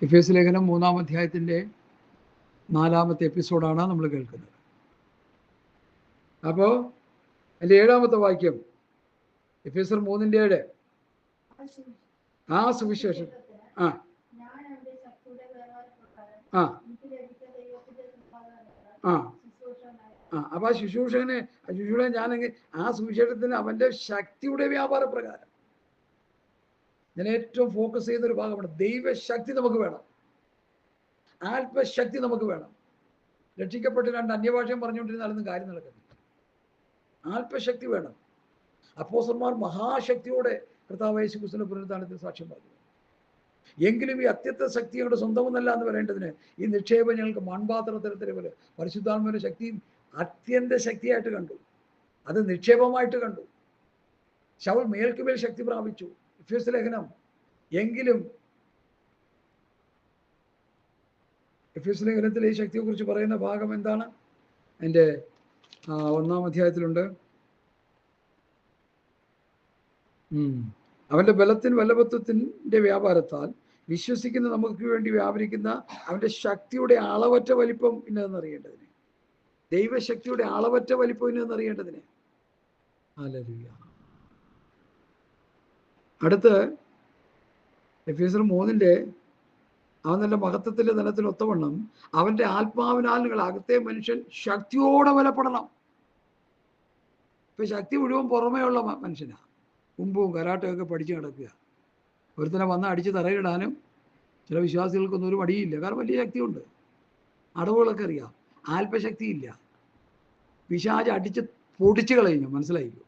എഫേസ്യ ലേഖനം 3-ാം അധ്യായത്തിൻ്റെ 4-ാമത്തെ എപ്പിസോഡാണ് നമ്മൾ കേൾക്കുന്നത്. അപ്പോൾ അതിൻ്റെ 7-ാമത്തെ വാക്യം, എഫേസ്യർ 3:7. ആ സുവിശേഷം ആ ആ ആ ആ അപ്പോൾ ആ ശുശ്രൂഷകനെ ഞാനെങ്കിൽ ആ സുവിശേഷത്തിന് അവൻ്റെ ശക്തിയുടെ വ്യാപാരപ്രകാരം. ഞാൻ ഏറ്റവും ഫോക്കസ് ചെയ്യുന്നൊരു ഭാഗമാണ് ദൈവശക്തി നമുക്ക് വേണം, ആത്മശക്തി നമുക്ക് വേണം. രക്ഷിക്കപ്പെട്ട് 2 അന്യഭാഷയും പറഞ്ഞുകൊണ്ടിരുന്നാലൊന്നും കാര്യം നടക്കുന്നില്ല. ആത്മശക്തി വേണം. അപ്പോസ്തലന്മാർ മഹാശക്തിയോടെ കർത്താവ് യേശു ക്രിസ്തുവിന്റെ പുനരുത്ഥാനത്തിന് സാക്ഷ്യം പറഞ്ഞു. എങ്കിലും ഈ അത്യന്ത ശക്തി ഞങ്ങളുടെ സ്വന്തമൊന്നല്ല എന്ന് പറയേണ്ടതിന് ഈ നിക്ഷേപം ഞങ്ങൾക്ക് മൺപാത്രത്തരത്തിലെ പോലെ പരിശുദ്ധാത്മാവിന്റെ ശക്തിയും അത്യന്ത ശക്തിയായിട്ട് കണ്ടു, അത് നിക്ഷേപമായിട്ട് കണ്ടു. ശൗൽ മേൽക്കുമേൽ ശക്തി പ്രാപിച്ചു. എഫേസ്യ ലേഖനം എങ്കിലും എഫേസ്യ ലേഖനത്തിലെ ഈ ശക്തിയെക്കുറിച്ച് പറയുന്ന ഭാഗം എന്താണ്? എൻ്റെ 1-ാം അധ്യായത്തിലുണ്ട്. അവൻ്റെ ബലത്തിന് വല്ലഭത്വത്തിൻ്റെ വ്യാപാരത്താൽ വിശ്വസിക്കുന്ന നമുക്ക് വേണ്ടി വ്യാപരിക്കുന്ന അവൻ്റെ ശക്തിയുടെ അളവറ്റ വലിപ്പം ഇന്നതെന്നറിയേണ്ടതിന്, ദൈവശക്തിയുടെ അളവറ്റ വലിപ്പം ഇന്നതെന്നറിയേണ്ടതിന്. ഹല്ലേലൂയ. അടുത്ത് എഫേസ്യർ 3 അവൻ നല്ല മഹത്വത്തിൻ്റെ ധനത്തിന് ഒത്തവണ്ണം അവൻ്റെ ആത്മാവിനാൽ നിങ്ങൾ അകത്തെ മനുഷ്യൻ ശക്തിയോടെ ബലപ്പെടണം. ഇപ്പൊ ശക്തി മുഴുവൻ പുറമേയുള്ള മനുഷ്യനാ, കുമ്പവും കരാട്ടയൊക്കെ പഠിച്ചു കിടക്കുക. ഒരുത്തനെ വന്ന് അടിച്ച് തറയിടാനും ചില വിശ്വാസികൾക്കൊന്നും ഒരു മടിയില്ല, കാരണം വലിയ ശക്തിയുണ്ട്, അടവുകളൊക്കെ അറിയാം. ആത്മശക്തിയില്ല. പിശാച് അടിച്ച് പൊടിച്ചു കളയുന്നു. മനസ്സിലായില്ലോ?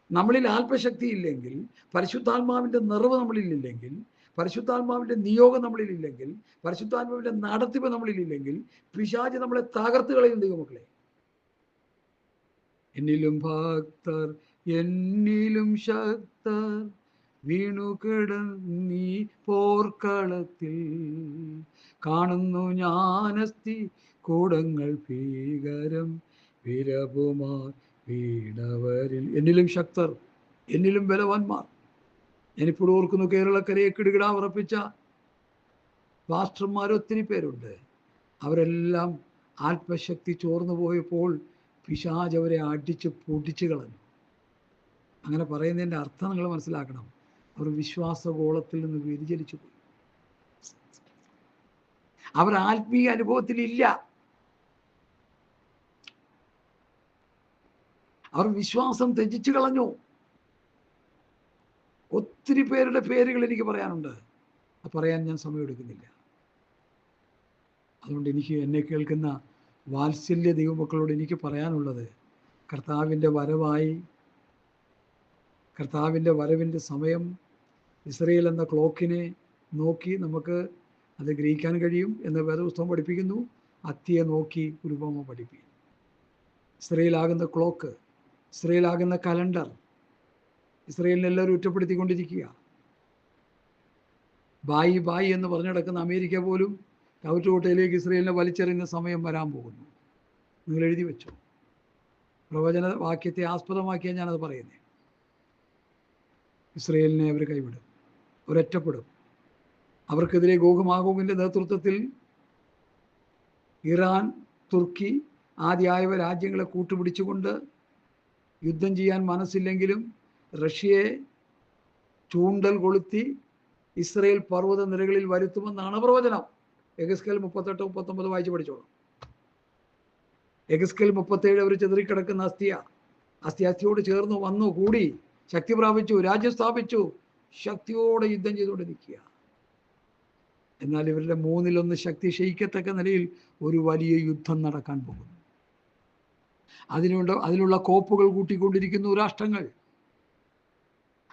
നമ്മളിൽ ആത്മശക്തി ഇല്ലെങ്കിൽ, പരിശുദ്ധാത്മാവിൻ്റെ നിറവ് നമ്മളിലില്ലെങ്കിൽ, പരിശുദ്ധാത്മാവിൻ്റെ നിയോഗം നമ്മളിലില്ലെങ്കിൽ, പരിശുദ്ധാത്മാവിൻ്റെ നടത്തിപ്പ് നമ്മളിലില്ലെങ്കിൽ പിശാച് നമ്മളെ തകർത്ത് കളയും. ദൈവമക്കളെ, എന്നിലും ഭക്തർ എന്നിലും ശക്തർ വീണുകിടന്നീ പോർക്കളത്തിൽ കാണുന്നു ഞാനസ്ഥി കൂടങ്ങൾ ഭീകരം വിരപുമാ വീണവരിൽ. എന്നിലും ശക്തർ, എന്നിലും ബലവാന്മാർ. ഞാനിപ്പോഴും ഓർക്കുന്നു, കേരളക്കരയെ കിടുകിടാ ഉറപ്പിച്ച പാസ്റ്റർമാർ ഒത്തിരി പേരുണ്ട്. അവരെല്ലാം ആത്മശക്തി ചോർന്നു പോയപ്പോൾ പിശാച് അവരെ അടിച്ച് പൊടിച്ചു കളഞ്ഞു. അങ്ങനെ പറയുന്നതിൻ്റെ അർത്ഥം നിങ്ങൾ മനസ്സിലാക്കണം. അവർ വിശ്വാസഗോളത്തിൽ നിന്ന് വ്യതിചലിച്ചു പോയി. അവർ ആത്മീയ അനുഭവത്തിലില്ല. അവർ വിശ്വാസം ത്യജിച്ചു കളഞ്ഞു. ഒത്തിരി പേരുടെ പേരുകൾ എനിക്ക് പറയാനുണ്ട്, പറയാൻ ഞാൻ സമയമെടുക്കുന്നില്ല. അതുകൊണ്ട് എനിക്ക് എന്നെ കേൾക്കുന്ന വാത്സല്യ ദൈവമക്കളോട് എനിക്ക് പറയാനുള്ളത്, കർത്താവിൻ്റെ വരവായി, കർത്താവിൻ്റെ വരവിൻ്റെ സമയം ഇസ്രയേൽ എന്ന ക്ലോക്കിനെ നോക്കി നമുക്ക് അത് ഗ്രഹിക്കാൻ കഴിയും എന്ന് വേദപുസ്തകം പഠിപ്പിക്കുന്നു. അത്തിയെ നോക്കി ഒരു ഉപമ പഠിപ്പിക്കും. ഇസ്രയേലാകുന്ന ക്ലോക്ക്, ഇസ്രയേലാകുന്ന കലണ്ടർ, ഇസ്രയേലിനെ എല്ലാവരും ഒറ്റപ്പെടുത്തിക്കൊണ്ടിരിക്കുക. ബായി ബായി എന്ന് പറഞ്ഞു നടക്കുന്ന അമേരിക്ക പോലും കവറ്റുകോട്ടയിലേക്ക് ഇസ്രയേലിനെ വലിച്ചെറിയുന്ന സമയം വരാൻ പോകുന്നു. നിങ്ങൾ എഴുതി വെച്ചു. പ്രവചന വാക്യത്തെ ആസ്പദമാക്കിയാണ് ഞാനത് പറയുന്നത്. ഇസ്രയേലിനെ അവർ കൈവിടും, അവരൊറ്റപ്പെടും. അവർക്കെതിരെ ഗോഗ് മാഗോഗിൻ്റെ നേതൃത്വത്തിൽ ഇറാൻ, തുർക്കി ആദ്യായവ രാജ്യങ്ങളെ കൂട്ടുപിടിച്ചുകൊണ്ട് യുദ്ധം ചെയ്യാൻ മനസ്സില്ലെങ്കിലും റഷ്യയെ ചൂണ്ടൽ കൊളുത്തി ഇസ്രയേൽ പർവ്വത നിരകളിൽ വരുത്തുമെന്നാണ് പ്രവചനം. എഗസ്കേൽ 38-39 വായിച്ച് പഠിച്ചോളാം. എഗസ്കേൽ 37 അവർ ചെതറിക്കിടക്കുന്ന അസ്ഥിയോട് ചേർന്ന് വന്നു കൂടി, ശക്തി പ്രാപിച്ചു, രാജ്യം സ്ഥാപിച്ചു, ശക്തിയോടെ യുദ്ധം ചെയ്തുകൊണ്ട് നിൽക്കുക. എന്നാൽ ഇവരുടെ 1/3 ശക്തി ക്ഷയിക്കത്തക്ക നിലയിൽ ഒരു വലിയ യുദ്ധം നടക്കാൻ പോകുന്നു. അതിനുള്ള കോപ്പുകൾ കൂട്ടിക്കൊണ്ടിരിക്കുന്നു രാഷ്ട്രങ്ങൾ.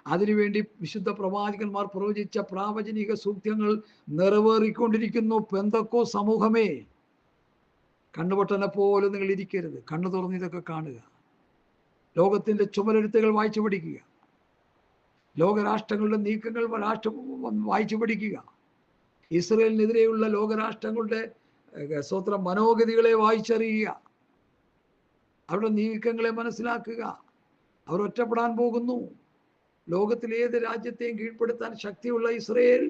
അതിനുവേണ്ടി വിശുദ്ധ പ്രവാചകന്മാർ പ്രവചിച്ച പ്രാവചനിക സൂക്തങ്ങൾ നിറവേറിക്കൊണ്ടിരിക്കുന്നു. പെന്തക്കോ സമൂഹമേ, കണ്ണുപൊട്ടനെ പോലെ നിങ്ങൾ ഇരിക്കരുത്. കണ്ണു തുറന്ന് ഇതൊക്കെ കാണുക. ലോകത്തിൻ്റെ ചുമരെഴുത്തുകൾ വായിച്ചു പഠിക്കുക. ലോകരാഷ്ട്രങ്ങളുടെ നീക്കങ്ങൾ വായിച്ചു പഠിക്കുക. ഇസ്രയേലിനെതിരെയുള്ള ലോകരാഷ്ട്രങ്ങളുടെ മനോഗതികളെ വായിച്ചറിയുക. അവരുടെ നീക്കങ്ങളെ മനസ്സിലാക്കുക. അവർ ഒറ്റപ്പെടാൻ പോകുന്നു. ലോകത്തിലെ ഏത് രാജ്യത്തെയും കീഴ്പ്പെടുത്താൻ ശക്തിയുള്ള ഇസ്രയേൽ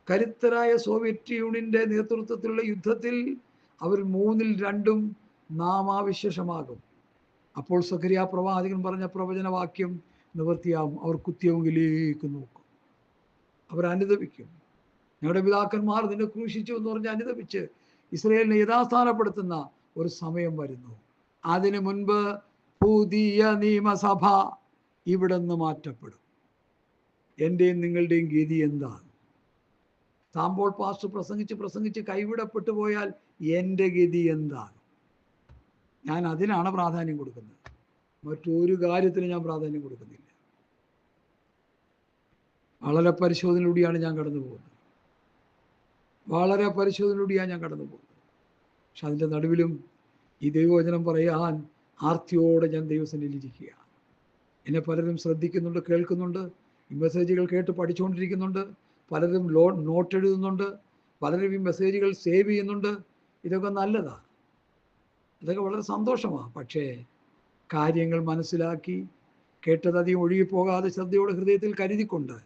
കരുത്തരായ സോവിയറ്റ് യൂണിയന്റെ നേതൃത്വത്തിലുള്ള യുദ്ധത്തിൽ അവർ 2/3 നാമാവിശേഷമാകും. അപ്പോൾ സഖരിയ പ്രവാചകൻ പറഞ്ഞ പ്രവചനവാക്യം നിവൃത്തിയാവും. അവർ കുത്തിയവങ്കിലേക്ക് നോക്കും, അവർ അനുദപിക്കും. ഞങ്ങളുടെ പിതാക്കന്മാർ നിന്നെ ക്രൂശിച്ചു എന്ന് പറഞ്ഞ് അനുദപിച്ച് ഇസ്രയേലിനെ യഥാസ്ഥാനപ്പെടുത്തുന്ന ഒരു സമയം വരുന്നു. അതിനു മുൻപ് പുതിയ നിയമസഭ ഇവിടെ നിന്ന് മാറ്റപ്പെടും. എൻ്റെയും നിങ്ങളുടെയും ഗതി എന്താണ്? സാമ്പോൾ പാസ്റ്റർ പ്രസംഗിച്ച് കൈവിടപ്പെട്ടു പോയാൽ എൻ്റെ ഗതി എന്താണ്? ഞാൻ അതിനാണ് പ്രാധാന്യം കൊടുക്കുന്നത്. മറ്റൊരു കാര്യത്തിന് ഞാൻ പ്രാധാന്യം കൊടുക്കുന്നില്ല. വളരെ പരിശോധനയിലൂടെയാണ് ഞാൻ കടന്നു പോകുന്നത്. പക്ഷെ അതിൻ്റെ നടുവിലും ഈ ദൈവവചനം പറയാൻ ആർത്തിയോടെ ഞാൻ ദൈവസന്നിധിയിലിരിക്കുകയാണ്. എന്നെ പലരും ശ്രദ്ധിക്കുന്നുണ്ട്, കേൾക്കുന്നുണ്ട്, ഈ മെസ്സേജുകൾ കേട്ട് പഠിച്ചുകൊണ്ടിരിക്കുന്നുണ്ട്. പലരും നോട്ട് എഴുതുന്നുണ്ട്, പലരും ഈ മെസ്സേജുകൾ സേവ് ചെയ്യുന്നുണ്ട്. ഇതൊക്കെ നല്ലതാണ്, ഇതൊക്കെ വളരെ സന്തോഷമാണ്. പക്ഷേ കാര്യങ്ങൾ മനസ്സിലാക്കി കേട്ടതധികം ഒഴുകിപ്പോകാതെ ശ്രദ്ധയോടെ ഹൃദയത്തിൽ കരുതിക്കൊണ്ട്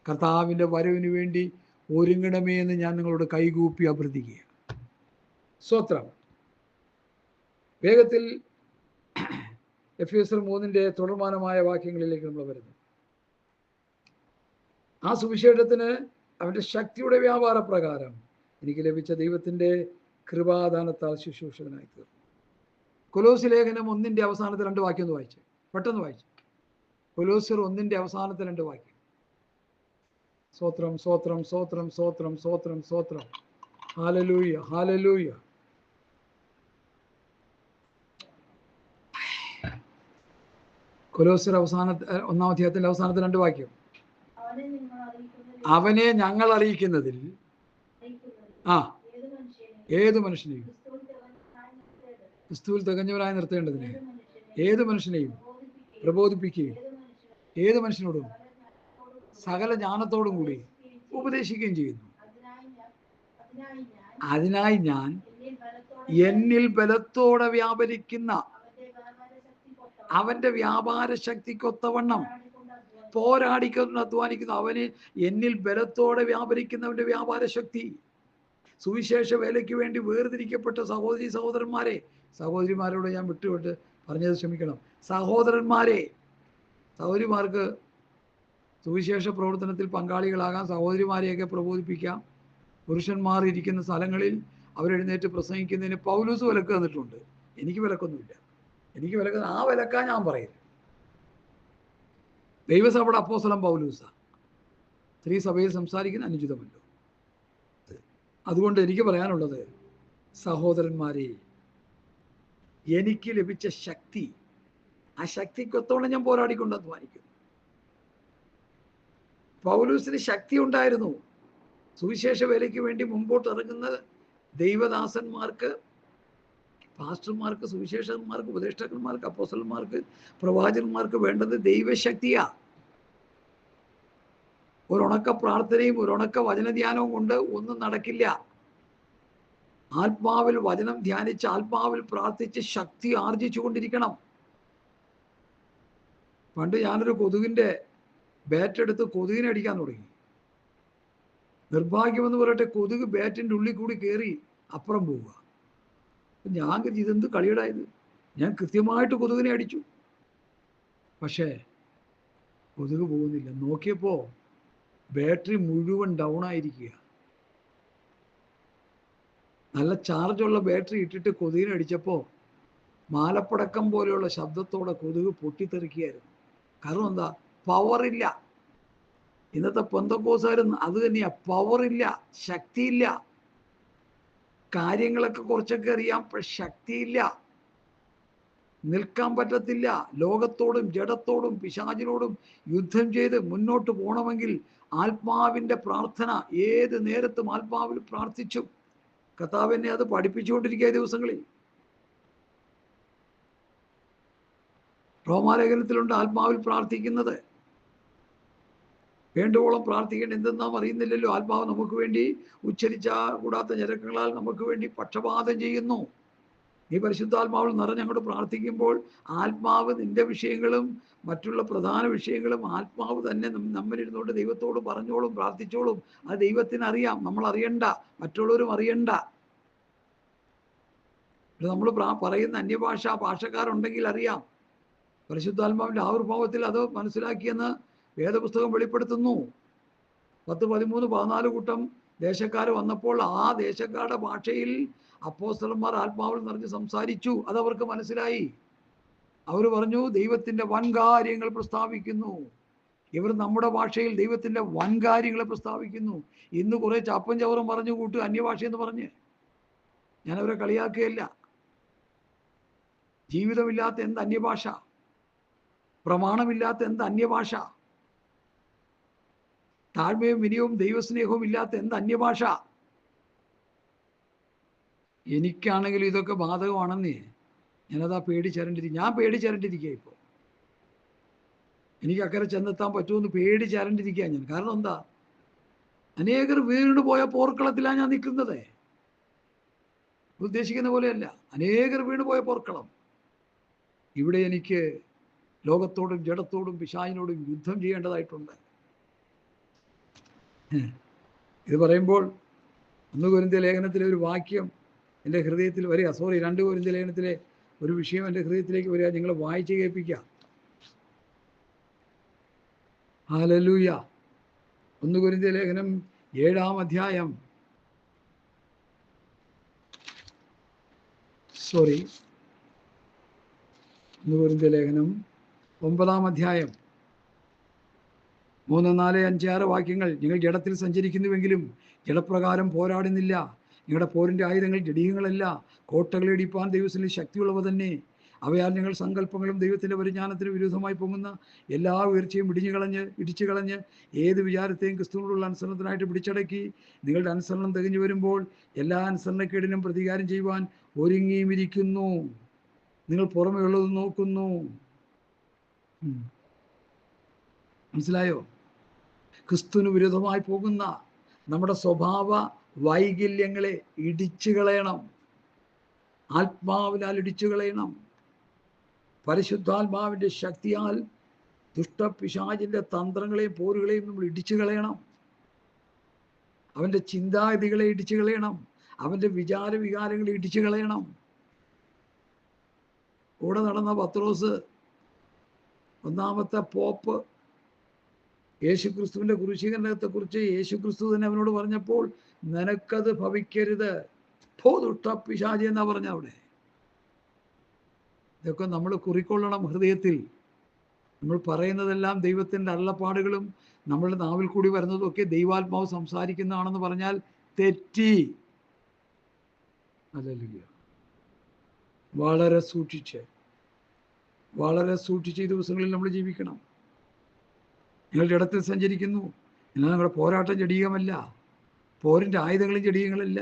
കർത്താവിൻ്റെ വരവിന് വേണ്ടി ഒരുങ്ങണമേ എന്ന് ഞാൻ നിങ്ങളോട് കൈകൂപ്പി അഭ്യർത്ഥിക്കുക. സ്തോത്രം. വേഗത്തിൽ എഫെസ്യർ 3 തുടർമാനമായ വാക്യങ്ങളിലേക്ക് നമ്മൾ വരുന്നു. ആ സുവിശേഷത്തിന് അവൻ്റെ ശക്തിയുടെ വ്യാപാര പ്രകാരം എനിക്ക് ലഭിച്ച ദൈവത്തിൻ്റെ കൃപാദാനത്താൽ ശുശ്രൂഷകനായി തീർന്നു. കൊലോസ്യ ലേഖനം 1 അവസാനത്തെ 2 വാക്യം ഒന്ന് വായിച്ചു, പെട്ടെന്ന് വായിച്ചു. കൊലോസ്യർ 1 അവസാനത്തെ 2 വാക്യം. സ്തോത്രം, സ്തോത്രം, സ്തോത്രം, സ്തോത്രം, സ്തോത്രം, സ്തോത്രം. Hallelujah, hallelujah. കൊലോസ്യർ 1 അധ്യായത്തിന്റെ അവസാനത്തെ 2 വാക്യം. അവനെ ഞങ്ങൾ അറിയിക്കുന്നതിൽ ഏത് മനുഷ്യനെയും ക്രിസ്തുവിൽ തികഞ്ഞവരായി നിർത്തേണ്ടതിന് ഏത് മനുഷ്യനെയും പ്രബോധിപ്പിക്കുകയും ഏത് മനുഷ്യനോടും സകല ജ്ഞാനത്തോടും കൂടി ഉപദേശിക്കുകയും ചെയ്യുന്നു. അതിനായി ഞാൻ എന്നിൽ ബലത്തോടെ വ്യാപരിക്കുന്ന അവന്റെ വ്യാപാര ശക്തിക്കൊത്തവണ്ണം പോരാടിക്കൊണ്ട് അധ്വാനിക്കുന്നു. അവന് എന്നിൽ ബലത്തോടെ വ്യാപരിക്കുന്നവന്റെ വ്യാപാര ശക്തി. സുവിശേഷ വേലയ്ക്ക് വേണ്ടി വേർതിരിക്കപ്പെട്ട സഹോദരി സഹോദരന്മാരെ, സഹോദരിമാരോട് ഞാൻ വിട്ടുവിട്ട് പറഞ്ഞത് ക്ഷമിക്കണം. സഹോദരിമാർക്ക് സുവിശേഷ പ്രവർത്തനത്തിൽ പങ്കാളികളാകാം, സഹോദരിമാരെയൊക്കെ പ്രബോധിപ്പിക്കാം. പുരുഷന്മാർ ഇരിക്കുന്ന സ്ഥലങ്ങളിൽ അവരെഴുന്നേറ്റ് പ്രസംഗിക്കുന്നതിന് പൗലോസ് വിലക്ക് തന്നിട്ടുണ്ട്. എനിക്ക് വിലക്കൊന്നുമില്ല. എനിക്ക് വിലക്കുന്ന ആ വിലക്കാ ഞാൻ പറയില്ല. ദൈവസഭയുടെ അപ്പോസ്തലൻ പൗലോസാ. സ്ത്രീ സഭയിൽ സംസാരിക്കുന്ന അനുചിതമല്ലോ. അതുകൊണ്ട് എനിക്ക് പറയാനുള്ളത്, സഹോദരന്മാരെ, എനിക്ക് ലഭിച്ച ശക്തി, ആ ശക്തിക്കൊത്തോളം ഞാൻ പോരാടിക്കൊണ്ട് അധ്വാനിക്കുന്നു. പൗലോസിന് ശക്തി ഉണ്ടായിരുന്നു. സുവിശേഷ വേലയ്ക്ക് വേണ്ടി മുമ്പോട്ട് ഇറങ്ങുന്ന ദൈവദാസന്മാർക്ക്, പാസ്റ്റർമാർക്ക്, സുവിശേഷന്മാർക്ക്, ഉപദേഷ്ടാക്കന്മാർക്ക്, അപ്പോസ്തലന്മാർക്ക്, പ്രവാചകന്മാർക്ക് വേണ്ടത് ദൈവശക്തിയാ. ഒരുണക്ക പ്രാർത്ഥനയും ഒരുണക്ക വചനധ്യാനവും കൊണ്ട് ഒന്നും നടക്കില്ല. ആത്മാവിൽ വചനം ധ്യാനിച്ച് ആത്മാവിൽ പ്രാർത്ഥിച്ച് ശക്തി ആർജിച്ചു കൊണ്ടിരിക്കണം. പണ്ട് ഞാനൊരു കൊതുകിന്റെ ബാറ്റ് എടുത്ത് കൊതുകിനെ അടിക്കാൻ തുടങ്ങി. നിർഭാഗ്യമെന്ന് പറയട്ടെ, കൊതുക് ബാറ്റിന്റെ ഉള്ളിൽ കൂടി കയറി അപ്പുറം പോവുക. ഞാൻ ഇതെന്ത് കളിയുടായത്? ഞാൻ കൃത്യമായിട്ട് കൊതുകിനെ അടിച്ചു, പക്ഷേ കൊതുക് പോകുന്നില്ല. നോക്കിയപ്പോ ബാറ്ററി മുഴുവൻ ഡൗൺ ആയിരിക്കുക. നല്ല ചാർജുള്ള ബാറ്ററി ഇട്ടിട്ട് കൊതുകിനെ അടിച്ചപ്പോ മാലപ്പടക്കം പോലെയുള്ള ശബ്ദത്തോടെ കൊതുക് പൊട്ടിത്തെറിക്കുകയായിരുന്നു. കാരണം എന്താ? പവറില്ല. ഇന്നത്തെ പെന്തക്കോസ്തുകാരും അത് തന്നെയാ, പവറില്ല, ശക്തിയില്ല. കാര്യങ്ങളൊക്കെ കുറച്ചൊക്കെ അറിയാം, പക്ഷെ ശക്തിയില്ല, നിൽക്കാൻ പറ്റത്തില്ല. ലോകത്തോടും ജഡത്തോടും പിശാചിനോടും യുദ്ധം ചെയ്ത് മുന്നോട്ട് പോകണമെങ്കിൽ ആത്മാവിൻ്റെ പ്രാർത്ഥന, ഏത് നേരത്തും ആത്മാവിൽ പ്രാർത്ഥിച്ചു. കർത്താവ് എന്നെ അത് പഠിപ്പിച്ചുകൊണ്ടിരിക്കുക ദിവസങ്ങളിൽ. റോമാലേഖനത്തിലുണ്ട് ആത്മാവിൽ പ്രാർത്ഥിക്കുന്നത്. വേണ്ടുവോളം പ്രാർത്ഥിക്കേണ്ട എന്തെന്നാം അറിയുന്നില്ലല്ലോ. ആത്മാവ് നമുക്ക് വേണ്ടി ഉച്ചരിച്ച കൂടാത്ത ഞരക്കങ്ങളാൽ നമുക്ക് വേണ്ടി പക്ഷപാതം ചെയ്യുന്നു. നീ പരിശുദ്ധാത്മാവിൽ നിറഞ്ഞ് അങ്ങോട്ട് പ്രാർത്ഥിക്കുമ്പോൾ ആത്മാവ് നിന്റെ വിഷയങ്ങളും മറ്റുള്ള പ്രധാന വിഷയങ്ങളും ആത്മാവ് തന്നെ നമ്മളിരുന്നോണ്ട് ദൈവത്തോട് പറഞ്ഞോളും, പ്രാർത്ഥിച്ചോളും. അത് ദൈവത്തിന് അറിയാം, നമ്മൾ അറിയണ്ട, മറ്റുള്ളവരും അറിയണ്ട. നമ്മൾ പറയുന്ന ഭാഷക്കാരുണ്ടെങ്കിൽ അറിയാം. പരിശുദ്ധാത്മാവിന്റെ ആവിർഭാവത്തിൽ അത് മനസ്സിലാക്കിയെന്ന് വേദപുസ്തകം വെളിപ്പെടുത്തുന്നു. 10, 13, 14 കൂട്ടം ദേശക്കാർ വന്നപ്പോൾ ആ ദേശക്കാരുടെ ഭാഷയിൽ അപ്പോസ്തലന്മാർ ആത്മാവിൽ നിറഞ്ഞ് സംസാരിച്ചു. അതവർക്ക് മനസ്സിലായി. അവർ പറഞ്ഞു, ദൈവത്തിന്റെ വൻകാര്യങ്ങൾ പ്രസ്താവിക്കുന്നു. ഇവർ നമ്മുടെ ഭാഷയിൽ ദൈവത്തിന്റെ വൻകാര്യങ്ങളെ പ്രസ്താവിക്കുന്നു. ഇന്ന് കുറെ ചാപ്പൻ ചവറും പറഞ്ഞു കൂട്ടു അന്യഭാഷ എന്ന് പറഞ്ഞ്. ഞാനവരെ കളിയാക്കുകയല്ല. ജീവിതമില്ലാത്ത എന്ത് അന്യഭാഷ, പ്രമാണമില്ലാത്ത എന്ത് അന്യഭാഷ, താഴ്മയും വിനയവും ദൈവസ്നേഹവും ഇല്ലാത്ത എന്ത് അന്യഭാഷ. എനിക്കാണെങ്കിലും ഇതൊക്കെ ബാധകമാണെന്നേ ഞാനതാ പേടിച്ചരണ്ടിരിക്കും. ഞാൻ പേടിച്ചരണ്ടിരിക്കുക. ഇപ്പോൾ എനിക്ക് അക്കരെ ചെന്നെത്താൻ പറ്റുമെന്ന് പേടിച്ചരണ്ടിരിക്കുക ഞാൻ. കാരണം എന്താ, അനേകർ വീണ് പോയ പോർക്കളത്തിലാണ് ഞാൻ നിൽക്കുന്നത്. ഉദ്ദേശിക്കുന്ന പോലെയല്ല, അനേകർ വീണ് പോയ പോർക്കളം. ഇവിടെ എനിക്ക് ലോകത്തോടും ജഡത്തോടും പിശാചിനോടും യുദ്ധം ചെയ്യേണ്ടതായിട്ടുണ്ട്. ഇത് പറയുമ്പോൾ 1 കൊരിന്ത്യർ ലേഖനത്തിലെ ഒരു വാക്യം എൻ്റെ ഹൃദയത്തിൽ വരിക. 2 കൊരിന്ത്യർ ലേഖനത്തിലെ ഒരു വിഷയം എൻ്റെ ഹൃദയത്തിലേക്ക് വരിക. നിങ്ങൾ വായിച്ച് കേൾപ്പിക്കാം. ഹല്ലേലൂയ. 1 കൊരിന്ത്യർ ലേഖനം 7-ാം അധ്യായം 1 കൊരിന്ത്യർ ലേഖനം 9-ാം അധ്യായം 3, 4, 5, 6 വാക്യങ്ങൾ. നിങ്ങൾ ജഡത്തിൽ സഞ്ചരിക്കുന്നുവെങ്കിലും ജഡപ്രകാരം പോരാടുന്നില്ല. നിങ്ങളുടെ പോരിൻ്റെ ആയുധങ്ങൾ ജഡീയങ്ങളല്ല, കോട്ടകളെ ഇടിപ്പാൻ ദൈവത്തിൽ ശക്തിയുള്ളവ തന്നെ. അവയാൽ നിങ്ങൾ സങ്കല്പങ്ങളും ദൈവത്തിൻ്റെ പരിജ്ഞാനത്തിന് വിരുദ്ധമായി പൊങ്ങുന്ന എല്ലാ ഉയർച്ചയും ഇടിച്ചു കളഞ്ഞ് ഏത് വിചാരത്തെയും ക്രിസ്തുവിനോടുള്ള അനുസരണത്തിനായിട്ട് പിടിച്ചടക്കി നിങ്ങളുടെ അനുസരണം തികഞ്ഞു വരുമ്പോൾ എല്ലാ അനുസരണക്കേടിനും പ്രതികാരം ചെയ്യുവാൻ ഒരുങ്ങിയും ഇരിക്കുന്നു. നിങ്ങൾ പുറമേ ഉള്ളത് നോക്കുന്നു. മനസ്സിലായോ? ക്രിസ്തുവിന് വിരുദ്ധമായി പോകുന്ന നമ്മുടെ സ്വഭാവ വൈകല്യങ്ങളെ ഇടിച്ചു കളയണം. ആത്മാവിനാൽ ഇടിച്ചു കളയണം. പരിശുദ്ധാത്മാവിൻ്റെ ശക്തിയാൽ ദുഷ്ടപിശാചിൻ്റെ തന്ത്രങ്ങളെയും പോരുകളെയും നമ്മൾ ഇടിച്ചു കളയണം. അവൻ്റെ ചിന്താഗതികളെ ഇടിച്ചു കളയണം. അവൻ്റെ വികാരങ്ങളെ ഇടിച്ചു കളയണം. കൂടെ നടന്ന പത്രോസ്, ഒന്നാമത്തെ പോപ്പ്, യേശുക്രിസ്തുവിൻ്റെ കുരിശീകരണത്തെക്കുറിച്ച് യേശുക്രിസ്തു തന്നെ അവനോട് പറഞ്ഞപ്പോൾ നിനക്കത് ഭവിക്കരുത്, പോ ദുഷ്ടപിശാചി എന്നാ പറഞ്ഞ അവിടെ. ഇതൊക്കെ നമ്മൾ കുറിക്കൊള്ളണം ഹൃദയത്തിൽ. നമ്മൾ പറയുന്നതെല്ലാം ദൈവത്തിൻ്റെ അരുളപ്പാടുകളും നമ്മളുടെ നാവിൽ കൂടി വരുന്നതൊക്കെ ദൈവാത്മാവ് സംസാരിക്കുന്നതാണെന്ന് പറഞ്ഞാൽ തെറ്റി. ഹല്ലേലൂയ. വളരെ സൂക്ഷിച്ച് ഈ ദിവസങ്ങളിൽ നമ്മൾ ജീവിക്കണം. നിങ്ങൾ ജഡത്തിൽ സഞ്ചരിക്കുന്നു, എന്നാൽ നിങ്ങളുടെ പോരാട്ടം ജഡീകമല്ല, പോരിൻ്റെ ആയുധങ്ങളും ജഡീകങ്ങളല്ല.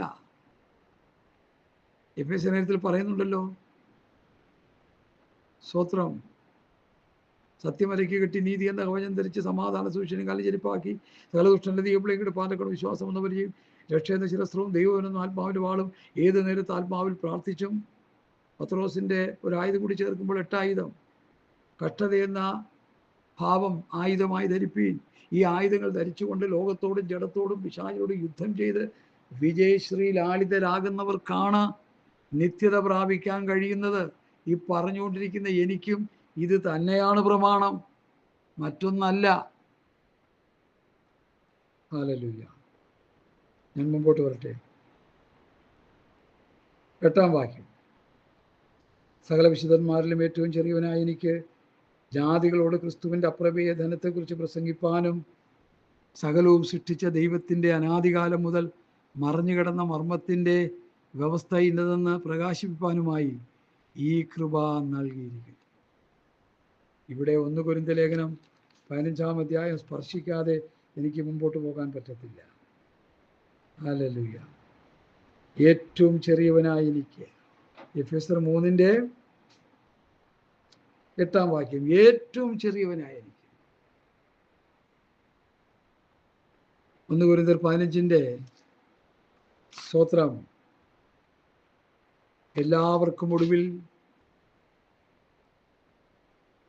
എഫേസ്യർ പറയുന്നുണ്ടല്ലോ, സ്തോത്രം, സത്യമരയ്ക്ക് കെട്ടി നീതി എന്ന കവചം ധരിച്ച് സമാധാന സൂക്ഷിനും കാലിചെരിപ്പാക്കി സകല ദുഷ്ടന്റെ ദൈവത്തിലേക്ക് എടുപ്പാനക്കണം വിശ്വാസം എന്ന പരിചയം രക്ഷയെന്ന ശിരസ്ത്രവും ദൈവമെന്ന ആത്മാവിൻ്റെ വാളും ഏത് നേരത്ത് ആത്മാവിൽ പ്രാർത്ഥിച്ചും. പത്രോസിൻ്റെ ഒരു ആയുധം കൂടി ചേർക്കുമ്പോൾ 8 ആയുധം. കഷ്ടതയെന്ന ഭാവം ആയുധമായി ധരിപ്പീൻ. ഈ ആയുധങ്ങൾ ധരിച്ചുകൊണ്ട് ലോകത്തോടും ജഡത്തോടും പിശാചിനോടും യുദ്ധം ചെയ്ത് വിജയശ്രീ ലാളിതരാകുന്നവർക്കാണ് നിത്യത പ്രാപിക്കാൻ കഴിയുന്നത്. ഈ പറഞ്ഞുകൊണ്ടിരിക്കുന്ന എനിക്കും ഇത് തന്നെയാണ് പ്രമാണം, മറ്റൊന്നല്ല. ഹല്ലേലൂയ. ഞാൻ മുമ്പോട്ട് വരട്ടെ. 8-ാം വാക്യം. സകല വിശുദ്ധന്മാരിലും ഏറ്റവും ചെറിയവനായ എനിക്ക് ജാതികളോട് ക്രിസ്തുവിൻ്റെ അപ്രമേയ ധനത്തെക്കുറിച്ച് പ്രസംഗിപ്പാനും സകലവും സൃഷ്ടിച്ച ദൈവത്തിൻ്റെ അനാദികാലം മുതൽ മറഞ്ഞുകിടന്ന മർമ്മത്തിൻ്റെ വ്യവസ്ഥ ഇന്നതെന്ന് പ്രകാശിപ്പാനുമായി ഈ കൃപ നൽകിയിരിക്കുന്നു. ഇവിടെ 1 കൊരിന്ത്യർ ലേഖനം 15-ാം അധ്യായം സ്പർശിക്കാതെ എനിക്ക് മുമ്പോട്ട് പോകാൻ പറ്റത്തില്ല. ഹല്ലേലൂയ. ഏറ്റവും ചെറിയവനായ എനിക്ക്, എഫേസ്യർ 3-ന്റെ-8-ാം വാക്യം, ഏറ്റവും ചെറിയവനായ എനിക്ക്. 1 കൊരിന്ത്യർ 15-ന്റെ സ്തോത്രം എല്ലാവർക്കും ഒടുവിൽ